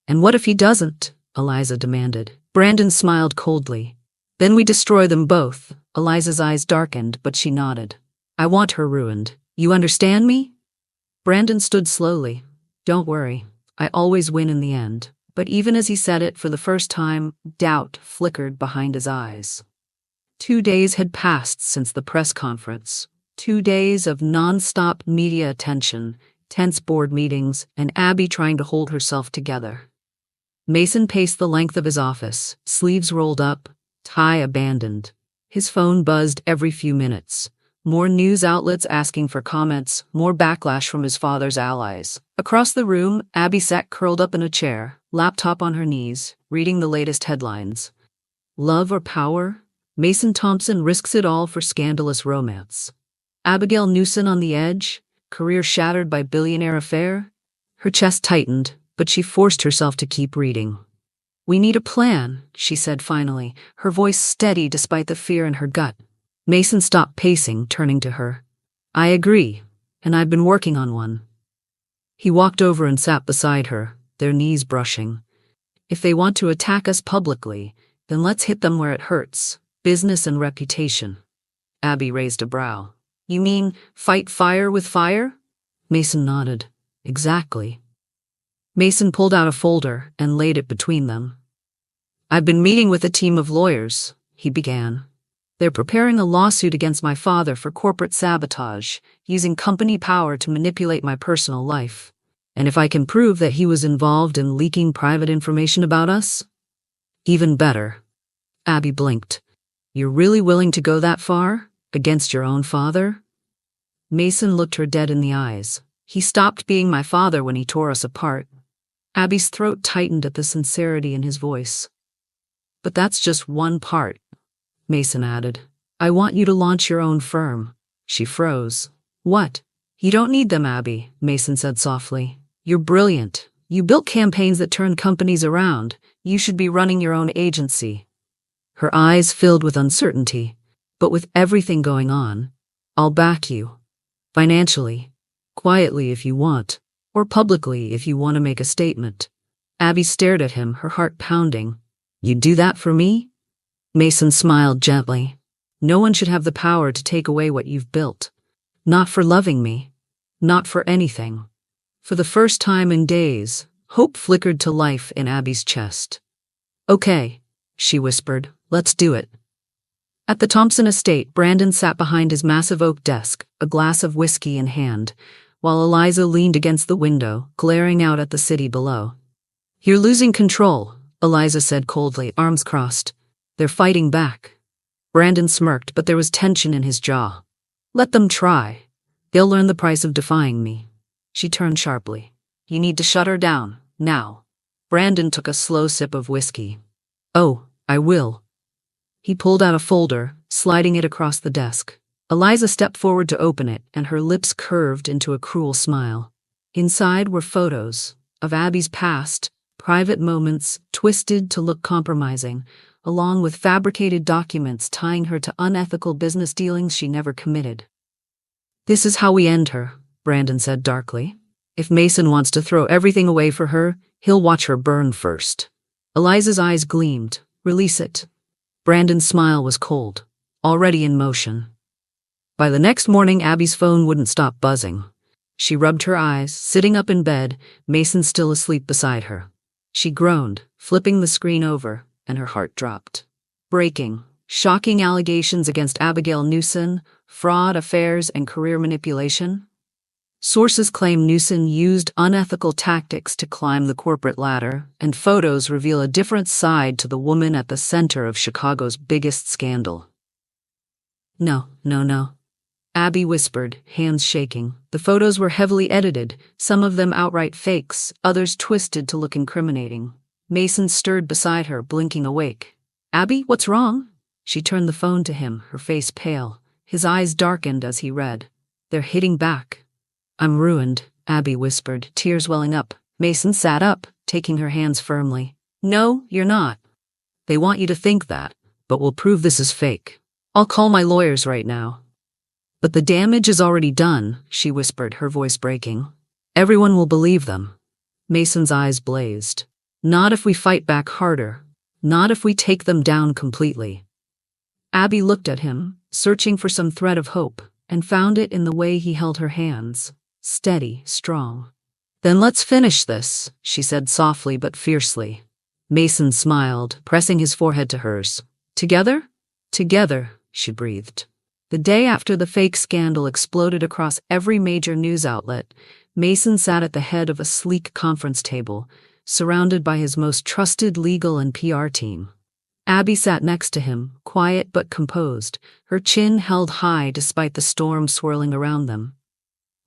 "And what if he doesn't?" Eliza demanded. Brandon smiled coldly. "Then we destroy them both." Eliza's eyes darkened, but she nodded. "I want her ruined. You understand me?" Brandon stood slowly. "Don't worry. I always win in the end." But even as he said it for the first time, doubt flickered behind his eyes. 2 days had passed since the press conference. 2 days of non-stop media attention, tense board meetings, and Abby trying to hold herself together. Mason paced the length of his office, sleeves rolled up, tie abandoned. His phone buzzed every few minutes. More news outlets asking for comments, more backlash from his father's allies. Across the room, Abby sat curled up in a chair, laptop on her knees, reading the latest headlines. Love or power? Mason Thompson risks it all for scandalous romance. Abigail Newson on the edge, career shattered by billionaire affair? Her chest tightened, but she forced herself to keep reading. "We need a plan," she said finally, her voice steady despite the fear in her gut. Mason stopped pacing, turning to her. "I agree, and I've been working on one." He walked over and sat beside her, their knees brushing. "If they want to attack us publicly, then let's hit them where it hurts, business and reputation." Abby raised a brow. "You mean fight fire with fire?" Mason nodded. "Exactly. Mason pulled out a folder and laid it between them. "I've been meeting with a team of lawyers," he began. "They're preparing a lawsuit against my father for corporate sabotage, using company power to manipulate my personal life. And if I can prove that he was involved in leaking private information about us, even better." Abby blinked. "You're really willing to go that far? Against your own father?" Mason looked her dead in the eyes. "He stopped being my father when he tore us apart." Abby's throat tightened at the sincerity in his voice. "But that's just one part," Mason added. "I want you to launch your own firm." She froze. "What?" "You don't need them, Abby," Mason said softly. "You're brilliant. You built campaigns that turned companies around. You should be running your own agency." Her eyes filled with uncertainty. "But with everything going on, I'll back you. Financially. Quietly if you want. Or publicly if you want to make a statement." Abby stared at him, her heart pounding. "You'd do that for me?" Mason smiled gently. "No one should have the power to take away what you've built. Not for loving me. Not for anything." For the first time in days, hope flickered to life in Abby's chest. "Okay," she whispered, "let's do it." At the Thompson estate, Brandon sat behind his massive oak desk, a glass of whiskey in hand, while Eliza leaned against the window, glaring out at the city below. "You're losing control," Eliza said coldly, arms crossed. "They're fighting back." Brandon smirked, but there was tension in his jaw. "Let them try. They'll learn the price of defying me." She turned sharply. "You need to shut her down, now." Brandon took a slow sip of whiskey. "Oh, I will." He pulled out a folder, sliding it across the desk. Eliza stepped forward to open it, and her lips curved into a cruel smile. Inside were photos of Abby's past, private moments twisted to look compromising, along with fabricated documents tying her to unethical business dealings she never committed. "This is how we end her," Brandon said darkly. "If Mason wants to throw everything away for her, he'll watch her burn first." Eliza's eyes gleamed. "Release it." Brandon's smile was cold, already in motion. By the next morning, Abby's phone wouldn't stop buzzing. She rubbed her eyes, sitting up in bed, Mason still asleep beside her. She groaned, flipping the screen over, and her heart dropped. Breaking, shocking allegations against Abigail Newson, fraud, affairs, and career manipulation. Sources claim Newson used unethical tactics to climb the corporate ladder, and photos reveal a different side to the woman at the center of Chicago's biggest scandal. "No, no, no," Abby whispered, hands shaking. The photos were heavily edited, some of them outright fakes, others twisted to look incriminating. Mason stirred beside her, blinking awake. "Abby, what's wrong?" She turned the phone to him, her face pale. His eyes darkened as he read. "They're hitting back." "I'm ruined," Abby whispered, tears welling up. Mason sat up, taking her hands firmly. "No, you're not. They want you to think that, but we'll prove this is fake. I'll call my lawyers right now." "But the damage is already done," she whispered, her voice breaking. "Everyone will believe them." Mason's eyes blazed. "Not if we fight back harder. Not if we take them down completely." Abby looked at him, searching for some thread of hope, and found it in the way he held her hands. Steady, strong. "Then let's finish this," she said softly but fiercely. Mason smiled, pressing his forehead to hers. "Together?" "Together," she breathed. The day after the fake scandal exploded across every major news outlet, Mason sat at the head of a sleek conference table, surrounded by his most trusted legal and PR team. Abby sat next to him, quiet but composed, her chin held high despite the storm swirling around them.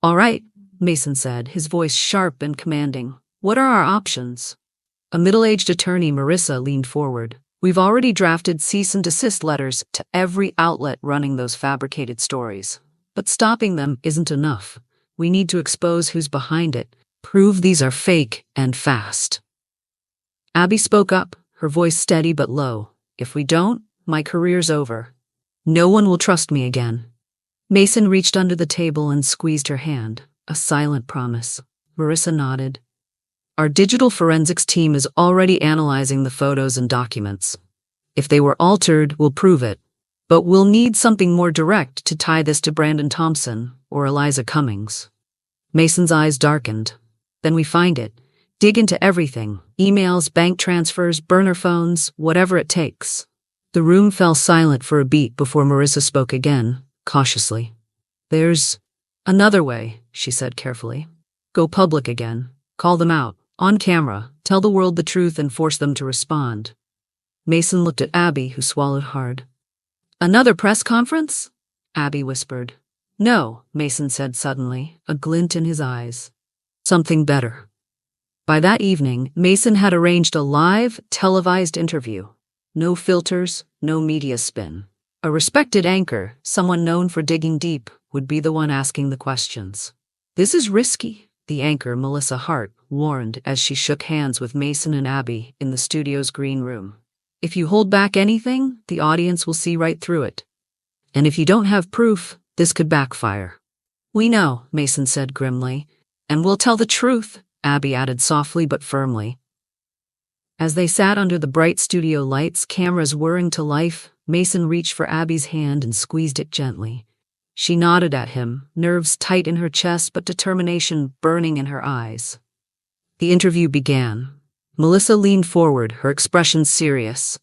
"All right," Mason said, his voice sharp and commanding. "What are our options?" A middle-aged attorney, Marissa, leaned forward. "We've already drafted cease and desist letters to every outlet running those fabricated stories. But stopping them isn't enough. We need to expose who's behind it, prove these are fake, and fast." Abby spoke up, her voice steady but low. "If we don't, my career's over. No one will trust me again." Mason reached under the table and squeezed her hand, a silent promise. Marissa nodded. "Our digital forensics team is already analyzing the photos and documents. If they were altered, we'll prove it. But we'll need something more direct to tie this to Brandon Thompson or Eliza Cummings." Mason's eyes darkened. "Then we find it. Dig into everything: emails, bank transfers, burner phones, whatever it takes. The room fell silent for a beat before Marissa spoke again, cautiously. There's another way, she said carefully. Go public again. Call them out, on camera, tell the world the truth and force them to respond. Mason looked at Abby, who swallowed hard. Another press conference? Abby whispered. No, Mason said suddenly, a glint in his eyes. Something better. By that evening, Mason had arranged a live, televised interview. No filters, no media spin. A respected anchor, someone known for digging deep, would be the one asking the questions. This is risky, the anchor, Melissa Hart, warned as she shook hands with Mason and Abby in the studio's green room. If you hold back anything, the audience will see right through it. And if you don't have proof, this could backfire. We know, Mason said grimly. And we'll tell the truth, Abby added softly but firmly. As they sat under the bright studio lights, cameras whirring to life, Mason reached for Abby's hand and squeezed it gently. She nodded at him, nerves tight in her chest but determination burning in her eyes. The interview began. Melissa leaned forward, her expression serious.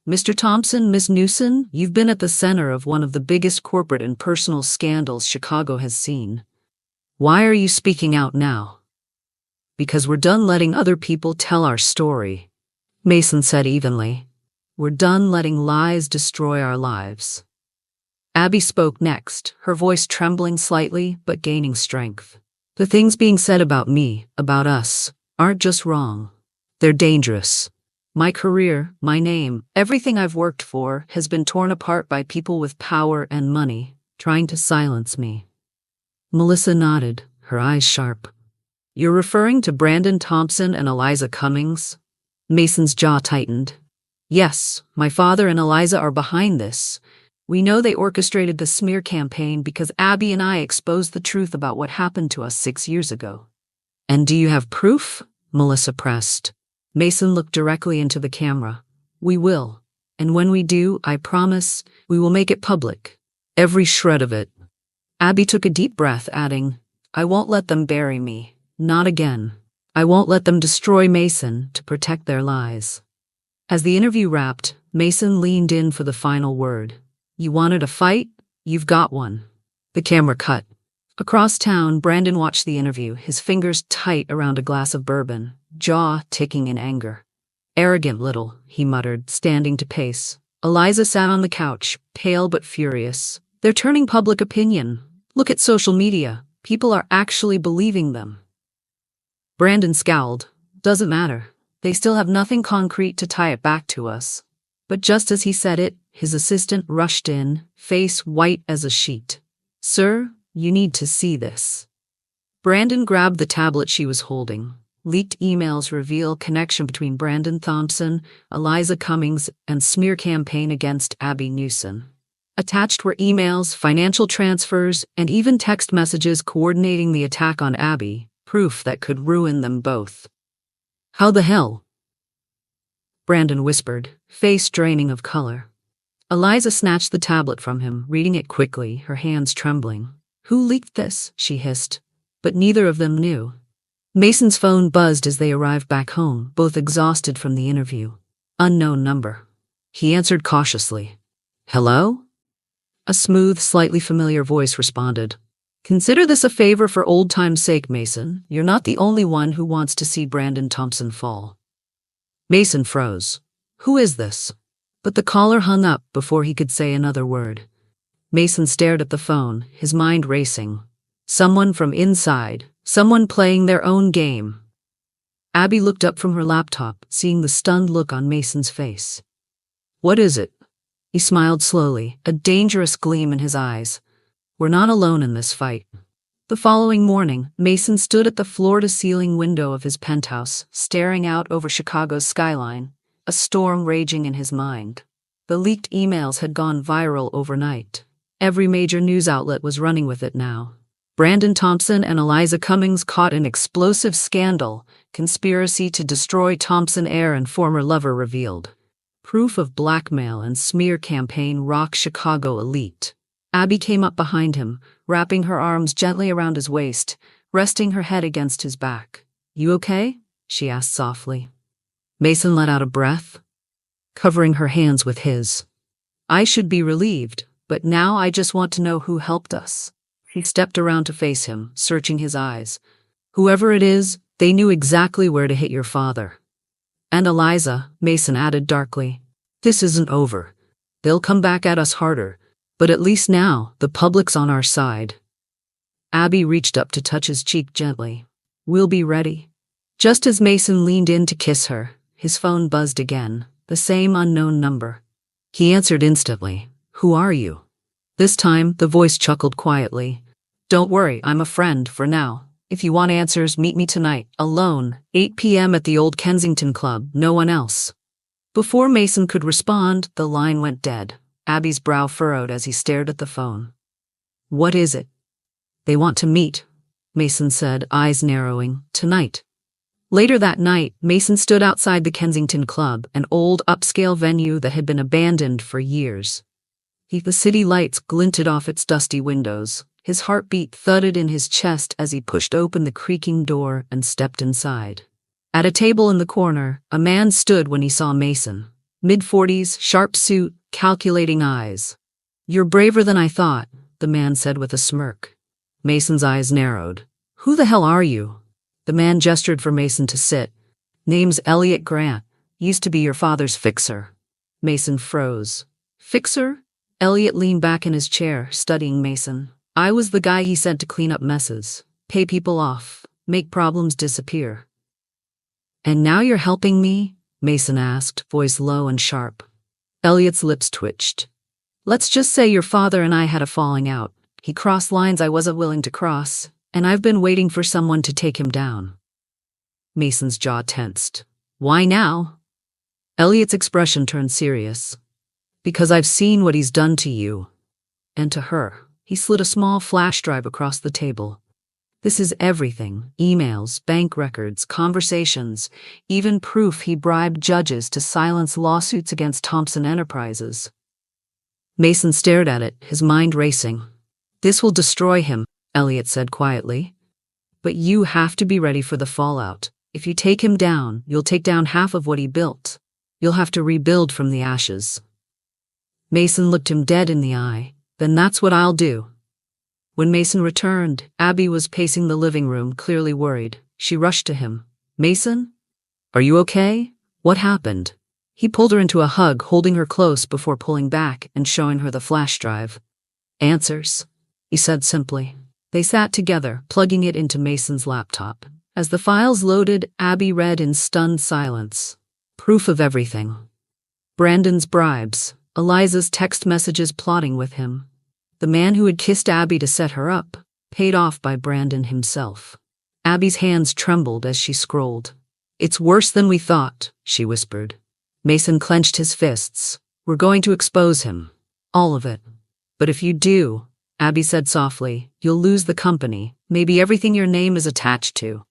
Mr. Thompson, Miss Newson, you've been at the center of one of the biggest corporate and personal scandals Chicago has seen. Why are you speaking out now? Because we're done letting other people tell our story, Mason said evenly. We're done letting lies destroy our lives. Abby spoke next, her voice trembling slightly but gaining strength. The things being said about me, about us, aren't just wrong. They're dangerous. My career, my name, everything I've worked for has been torn apart by people with power and money, trying to silence me. Melissa nodded, her eyes sharp. You're referring to Brandon Thompson and Eliza Cummings? Mason's jaw tightened. Yes, my father and Eliza are behind this. We know they orchestrated the smear campaign because Abby and I exposed the truth about what happened to us 6 years ago. And do you have proof? Melissa pressed. Mason looked directly into the camera. We will. And when we do, I promise, we will make it public. Every shred of it. Abby took a deep breath, adding, I won't let them bury me. Not again. I won't let them destroy Mason to protect their lies. As the interview wrapped, Mason leaned in for the final word. You wanted a fight? You've got one. The camera cut. Across town, Brandon watched the interview, his fingers tight around a glass of bourbon, jaw ticking in anger. Arrogant little, he muttered, standing to pace. Eliza sat on the couch, pale but furious. They're turning public opinion. Look at social media. People are actually believing them. Brandon scowled. Doesn't matter. They still have nothing concrete to tie it back to us. But just as he said it, his assistant rushed in, face white as a sheet. Sir, you need to see this. Brandon grabbed the tablet she was holding. Leaked emails reveal connection between Brandon Thompson, Eliza Cummings, and smear campaign against Abby Newson. Attached were emails, financial transfers, and even text messages coordinating the attack on Abby, proof that could ruin them both. How the hell? Brandon whispered, face draining of color. Eliza snatched the tablet from him, reading it quickly, her hands trembling. Who leaked this? She hissed. But neither of them knew. Mason's phone buzzed as they arrived back home, both exhausted from the interview. Unknown number. He answered cautiously. Hello? A smooth, slightly familiar voice responded. Consider this a favor for old time's sake, Mason. You're not the only one who wants to see Brandon Thompson fall. Mason froze. Who is this? But the caller hung up before he could say another word. Mason stared at the phone, his mind racing. Someone from inside, someone playing their own game. Abby looked up from her laptop, seeing the stunned look on Mason's face. What is it? He smiled slowly, a dangerous gleam in his eyes. We're not alone in this fight. The following morning, Mason stood at the floor-to-ceiling window of his penthouse, staring out over Chicago's skyline, a storm raging in his mind. The leaked emails had gone viral overnight. Every major news outlet was running with it now. Brandon Thompson and Eliza Cummings caught in explosive scandal, conspiracy to destroy Thompson heir and former lover revealed. Proof of blackmail and smear campaign rock Chicago elite. Abby came up behind him, wrapping her arms gently around his waist, resting her head against his back. You okay? she asked softly. Mason let out a breath, covering her hands with his. I should be relieved, but now I just want to know who helped us. She stepped around to face him, searching his eyes. Whoever it is, they knew exactly where to hit your father. And Eliza, Mason added darkly. This isn't over. They'll come back at us harder, but at least now, the public's on our side. Abby reached up to touch his cheek gently. We'll be ready. Just as Mason leaned in to kiss her, his phone buzzed again, the same unknown number. He answered instantly. Who are you? This time, the voice chuckled quietly. Don't worry, I'm a friend for now. If you want answers, meet me tonight, alone, 8 p.m. at the Old Kensington Club, no one else. Before Mason could respond, the line went dead. Abby's brow furrowed as he stared at the phone. What is it? They want to meet, Mason said, eyes narrowing. Tonight. Later that night, Mason stood outside the Kensington Club, an old upscale venue that had been abandoned for years. The city lights glinted off its dusty windows. His heartbeat thudded in his chest as he pushed open the creaking door and stepped inside. At a table in the corner, a man stood when he saw Mason. Mid-40s, sharp suit, calculating eyes. You're braver than I thought, the man said with a smirk. Mason's eyes narrowed. Who the hell are you? The man gestured for Mason to sit. Name's Elliot Grant. Used to be your father's fixer. Mason froze. Fixer? Elliot leaned back in his chair, studying Mason. I was the guy he sent to clean up messes, pay people off, make problems disappear. And now you're helping me? Mason asked, voice low and sharp. Elliot's lips twitched. Let's just say your father and I had a falling out. He crossed lines I wasn't willing to cross, and I've been waiting for someone to take him down. Mason's jaw tensed. Why now? Elliot's expression turned serious. Because I've seen what he's done to you. And to her. He slid a small flash drive across the table. This is everything. Emails, bank records, conversations, even proof he bribed judges to silence lawsuits against Thompson Enterprises. Mason stared at it, his mind racing. This will destroy him, Elliot said quietly. But you have to be ready for the fallout. If you take him down, you'll take down half of what he built. You'll have to rebuild from the ashes. Mason looked him dead in the eye. Then that's what I'll do. When Mason returned, Abby was pacing the living room, clearly worried. She rushed to him. Mason? Are you okay? What happened? He pulled her into a hug, holding her close before pulling back and showing her the flash drive. Answers, he said simply. They sat together, plugging it into Mason's laptop. As the files loaded, Abby read in stunned silence. Proof of everything. Brandon's bribes, Eliza's text messages plotting with him. The man who had kissed Abby to set her up, paid off by Brandon himself. Abby's hands trembled as she scrolled. It's worse than we thought, she whispered. Mason clenched his fists. We're going to expose him. All of it. But if you do, Abby said softly, you'll lose the company, maybe everything your name is attached to.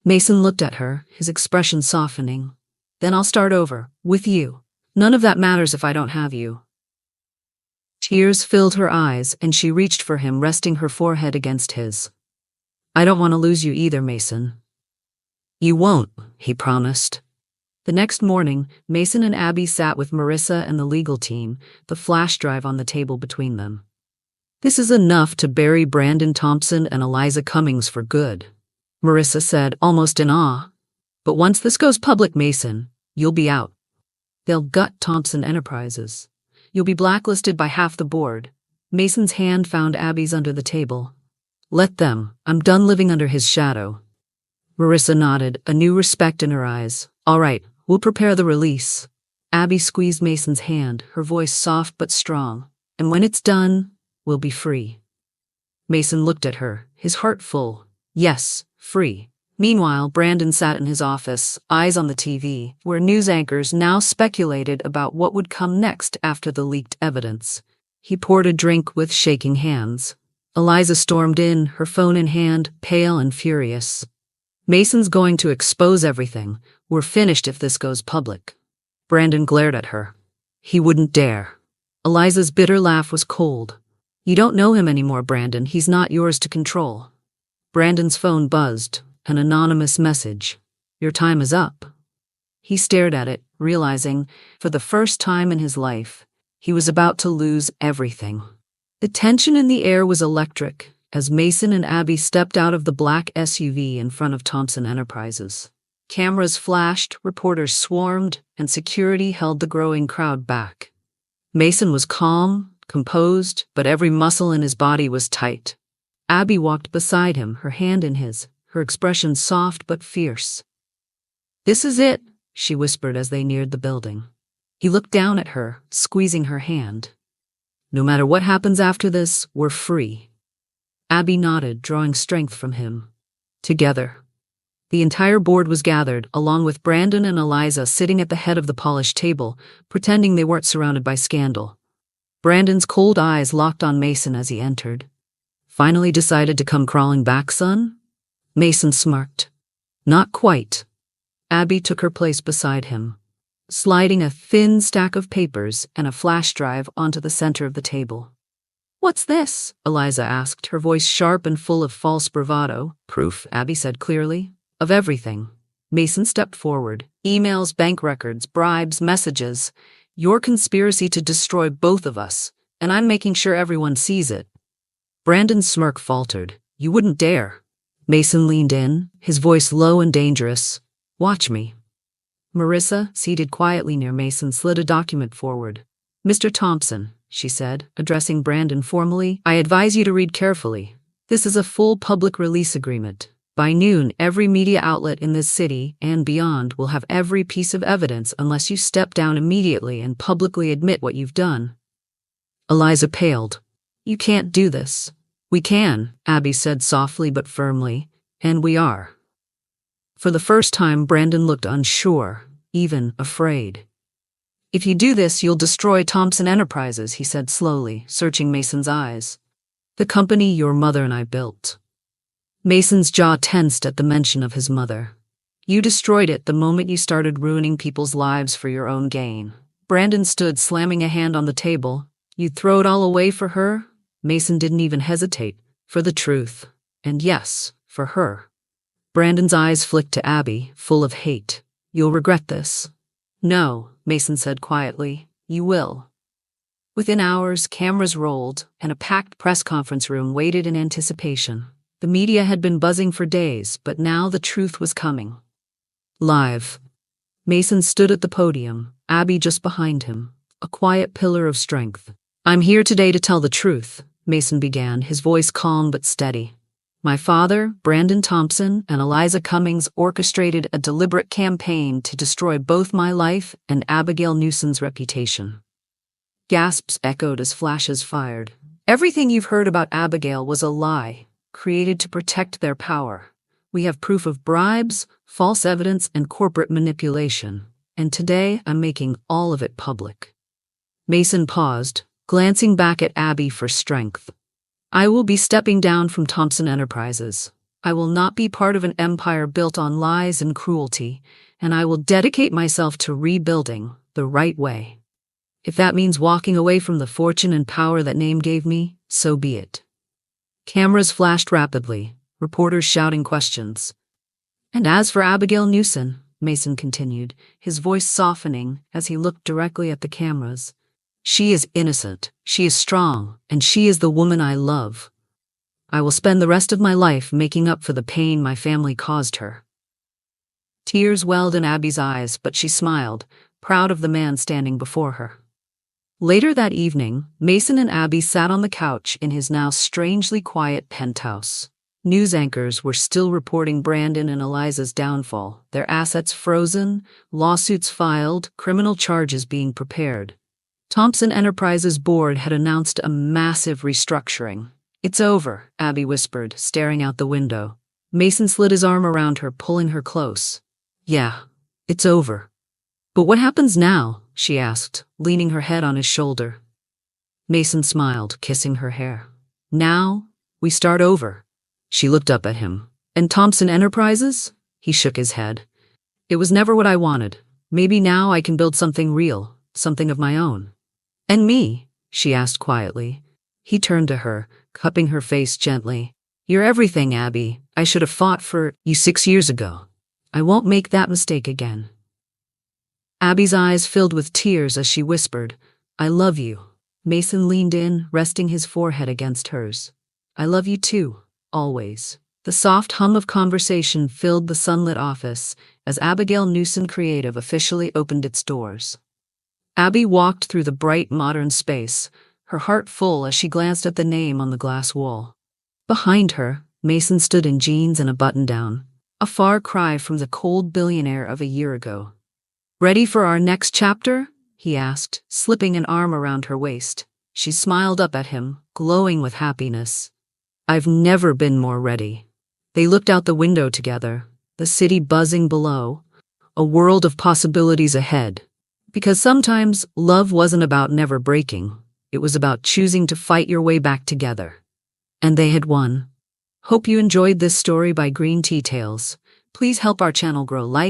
Mason looked at her, his expression softening. Then I'll start over, with you. None of that matters if I don't have you. Tears filled her eyes, and she reached for him, resting her forehead against his. I don't want to lose you either, Mason. You won't, he promised. The next morning, Mason and Abby sat with Marissa and the legal team, the flash drive on the table between them. This is enough to bury Brandon Thompson and Eliza Cummings for good, Marissa said, almost in awe. But once this goes public, Mason, you'll be out. They'll gut Thompson Enterprises. You'll be blacklisted by half the board. Mason's hand found Abby's under the table. Let them. I'm done living under his shadow. Marissa nodded, a new respect in her eyes. All right, we'll prepare the release. Abby squeezed Mason's hand, her voice soft but strong. And when it's done, we'll be free. Mason looked at her, his heart full. Yes, free. Meanwhile, Brandon sat in his office, eyes on the TV, where news anchors now speculated about what would come next after the leaked evidence. He poured a drink with shaking hands. Eliza stormed in, her phone in hand, pale and furious. Mason's going to expose everything. We're finished if this goes public. Brandon glared at her. He wouldn't dare. Eliza's bitter laugh was cold. You don't know him anymore, Brandon. He's not yours to control. Brandon's phone buzzed. An anonymous message. Your time is up. He stared at it, realizing, for the first time in his life, he was about to lose everything. The tension in the air was electric as Mason and Abby stepped out of the black SUV in front of Thompson Enterprises. Cameras flashed, reporters swarmed, and security held the growing crowd back. Mason was calm, composed, but every muscle in his body was tight. Abby walked beside him, her hand in his, her expression soft but fierce. "This is it," she whispered as they neared the building. He looked down at her, squeezing her hand. "No matter what happens after this, we're free." Abby nodded, drawing strength from him. Together. The entire board was gathered, along with Brandon and Eliza sitting at the head of the polished table, pretending they weren't surrounded by scandal. Brandon's cold eyes locked on Mason as he entered. "Finally decided to come crawling back, son?" Mason smirked. "Not quite." Abby took her place beside him, sliding a thin stack of papers and a flash drive onto the center of the table. "What's this?" Eliza asked, her voice sharp and full of false bravado. "Proof," Abby said clearly. "Of everything." Mason stepped forward. "Emails, bank records, bribes, messages. Your conspiracy to destroy both of us, and I'm making sure everyone sees it." Brandon's smirk faltered. "You wouldn't dare." Mason leaned in, his voice low and dangerous. "Watch me." Marissa, seated quietly near Mason, slid a document forward. "Mr. Thompson," she said, addressing Brandon formally, "I advise you to read carefully. This is a full public release agreement. By noon, every media outlet in this city and beyond will have every piece of evidence unless you step down immediately and publicly admit what you've done." Eliza paled. "You can't do this." "We can," Abby said softly but firmly, "and we are." For the first time, Brandon looked unsure, even afraid. "If you do this, you'll destroy Thompson Enterprises," he said slowly, searching Mason's eyes. "The company your mother and I built." Mason's jaw tensed at the mention of his mother. "You destroyed it the moment you started ruining people's lives for your own gain." Brandon stood, slamming a hand on the table. "You'd throw it all away for her?" Mason didn't even hesitate. "For the truth. And yes, for her." Brandon's eyes flicked to Abby, full of hate. "You'll regret this." "No," Mason said quietly. "You will." Within hours, cameras rolled, and a packed press conference room waited in anticipation. The media had been buzzing for days, but now the truth was coming. Live. Mason stood at the podium, Abby just behind him, a quiet pillar of strength. "I'm here today to tell the truth," Mason began, his voice calm but steady. "My father, Brandon Thompson, and Eliza Cummings orchestrated a deliberate campaign to destroy both my life and Abigail Newson's reputation." Gasps echoed as flashes fired. "Everything you've heard about Abigail was a lie, created to protect their power. We have proof of bribes, false evidence, and corporate manipulation. And today, I'm making all of it public." Mason paused, glancing back at Abby for strength. "I will be stepping down from Thompson Enterprises. I will not be part of an empire built on lies and cruelty, and I will dedicate myself to rebuilding the right way. If that means walking away from the fortune and power that name gave me, so be it." Cameras flashed rapidly, reporters shouting questions. "And as for Abigail Newson," Mason continued, his voice softening as he looked directly at the cameras, "she is innocent, she is strong, and she is the woman I love. I will spend the rest of my life making up for the pain my family caused her." Tears welled in Abby's eyes, but she smiled, proud of the man standing before her. Later that evening, Mason and Abby sat on the couch in his now strangely quiet penthouse. News anchors were still reporting Brandon and Eliza's downfall, their assets frozen, lawsuits filed, criminal charges being prepared. Thompson Enterprises' board had announced a massive restructuring. "It's over," Abby whispered, staring out the window. Mason slid his arm around her, pulling her close. "Yeah, it's over." "But what happens now?" she asked, leaning her head on his shoulder. Mason smiled, kissing her hair. "Now, we start over." She looked up at him. "And Thompson Enterprises?" He shook his head. "It was never what I wanted. Maybe now I can build something real, something of my own." "And me?" she asked quietly. He turned to her, cupping her face gently. "You're everything, Abby. I should have fought for you 6 years ago." I won't make that mistake again." Abby's eyes filled with tears as she whispered, "I love you." Mason leaned in, resting his forehead against hers. "I love you too, always." The soft hum of conversation filled the sunlit office as Abigail Newson Creative officially opened its doors. Abby walked through the bright modern space, her heart full as she glanced at the name on the glass wall. Behind her, Mason stood in jeans and a button-down, a far cry from the cold billionaire of a year ago. "Ready for our next chapter?" he asked, slipping an arm around her waist. She smiled up at him, glowing with happiness. "I've never been more ready." They looked out the window together, the city buzzing below, a world of possibilities ahead. Because sometimes love wasn't about never breaking, it was about choosing to fight your way back together. And they had won. Hope you enjoyed this story by Green Tea Tales. Please help our channel grow. Like,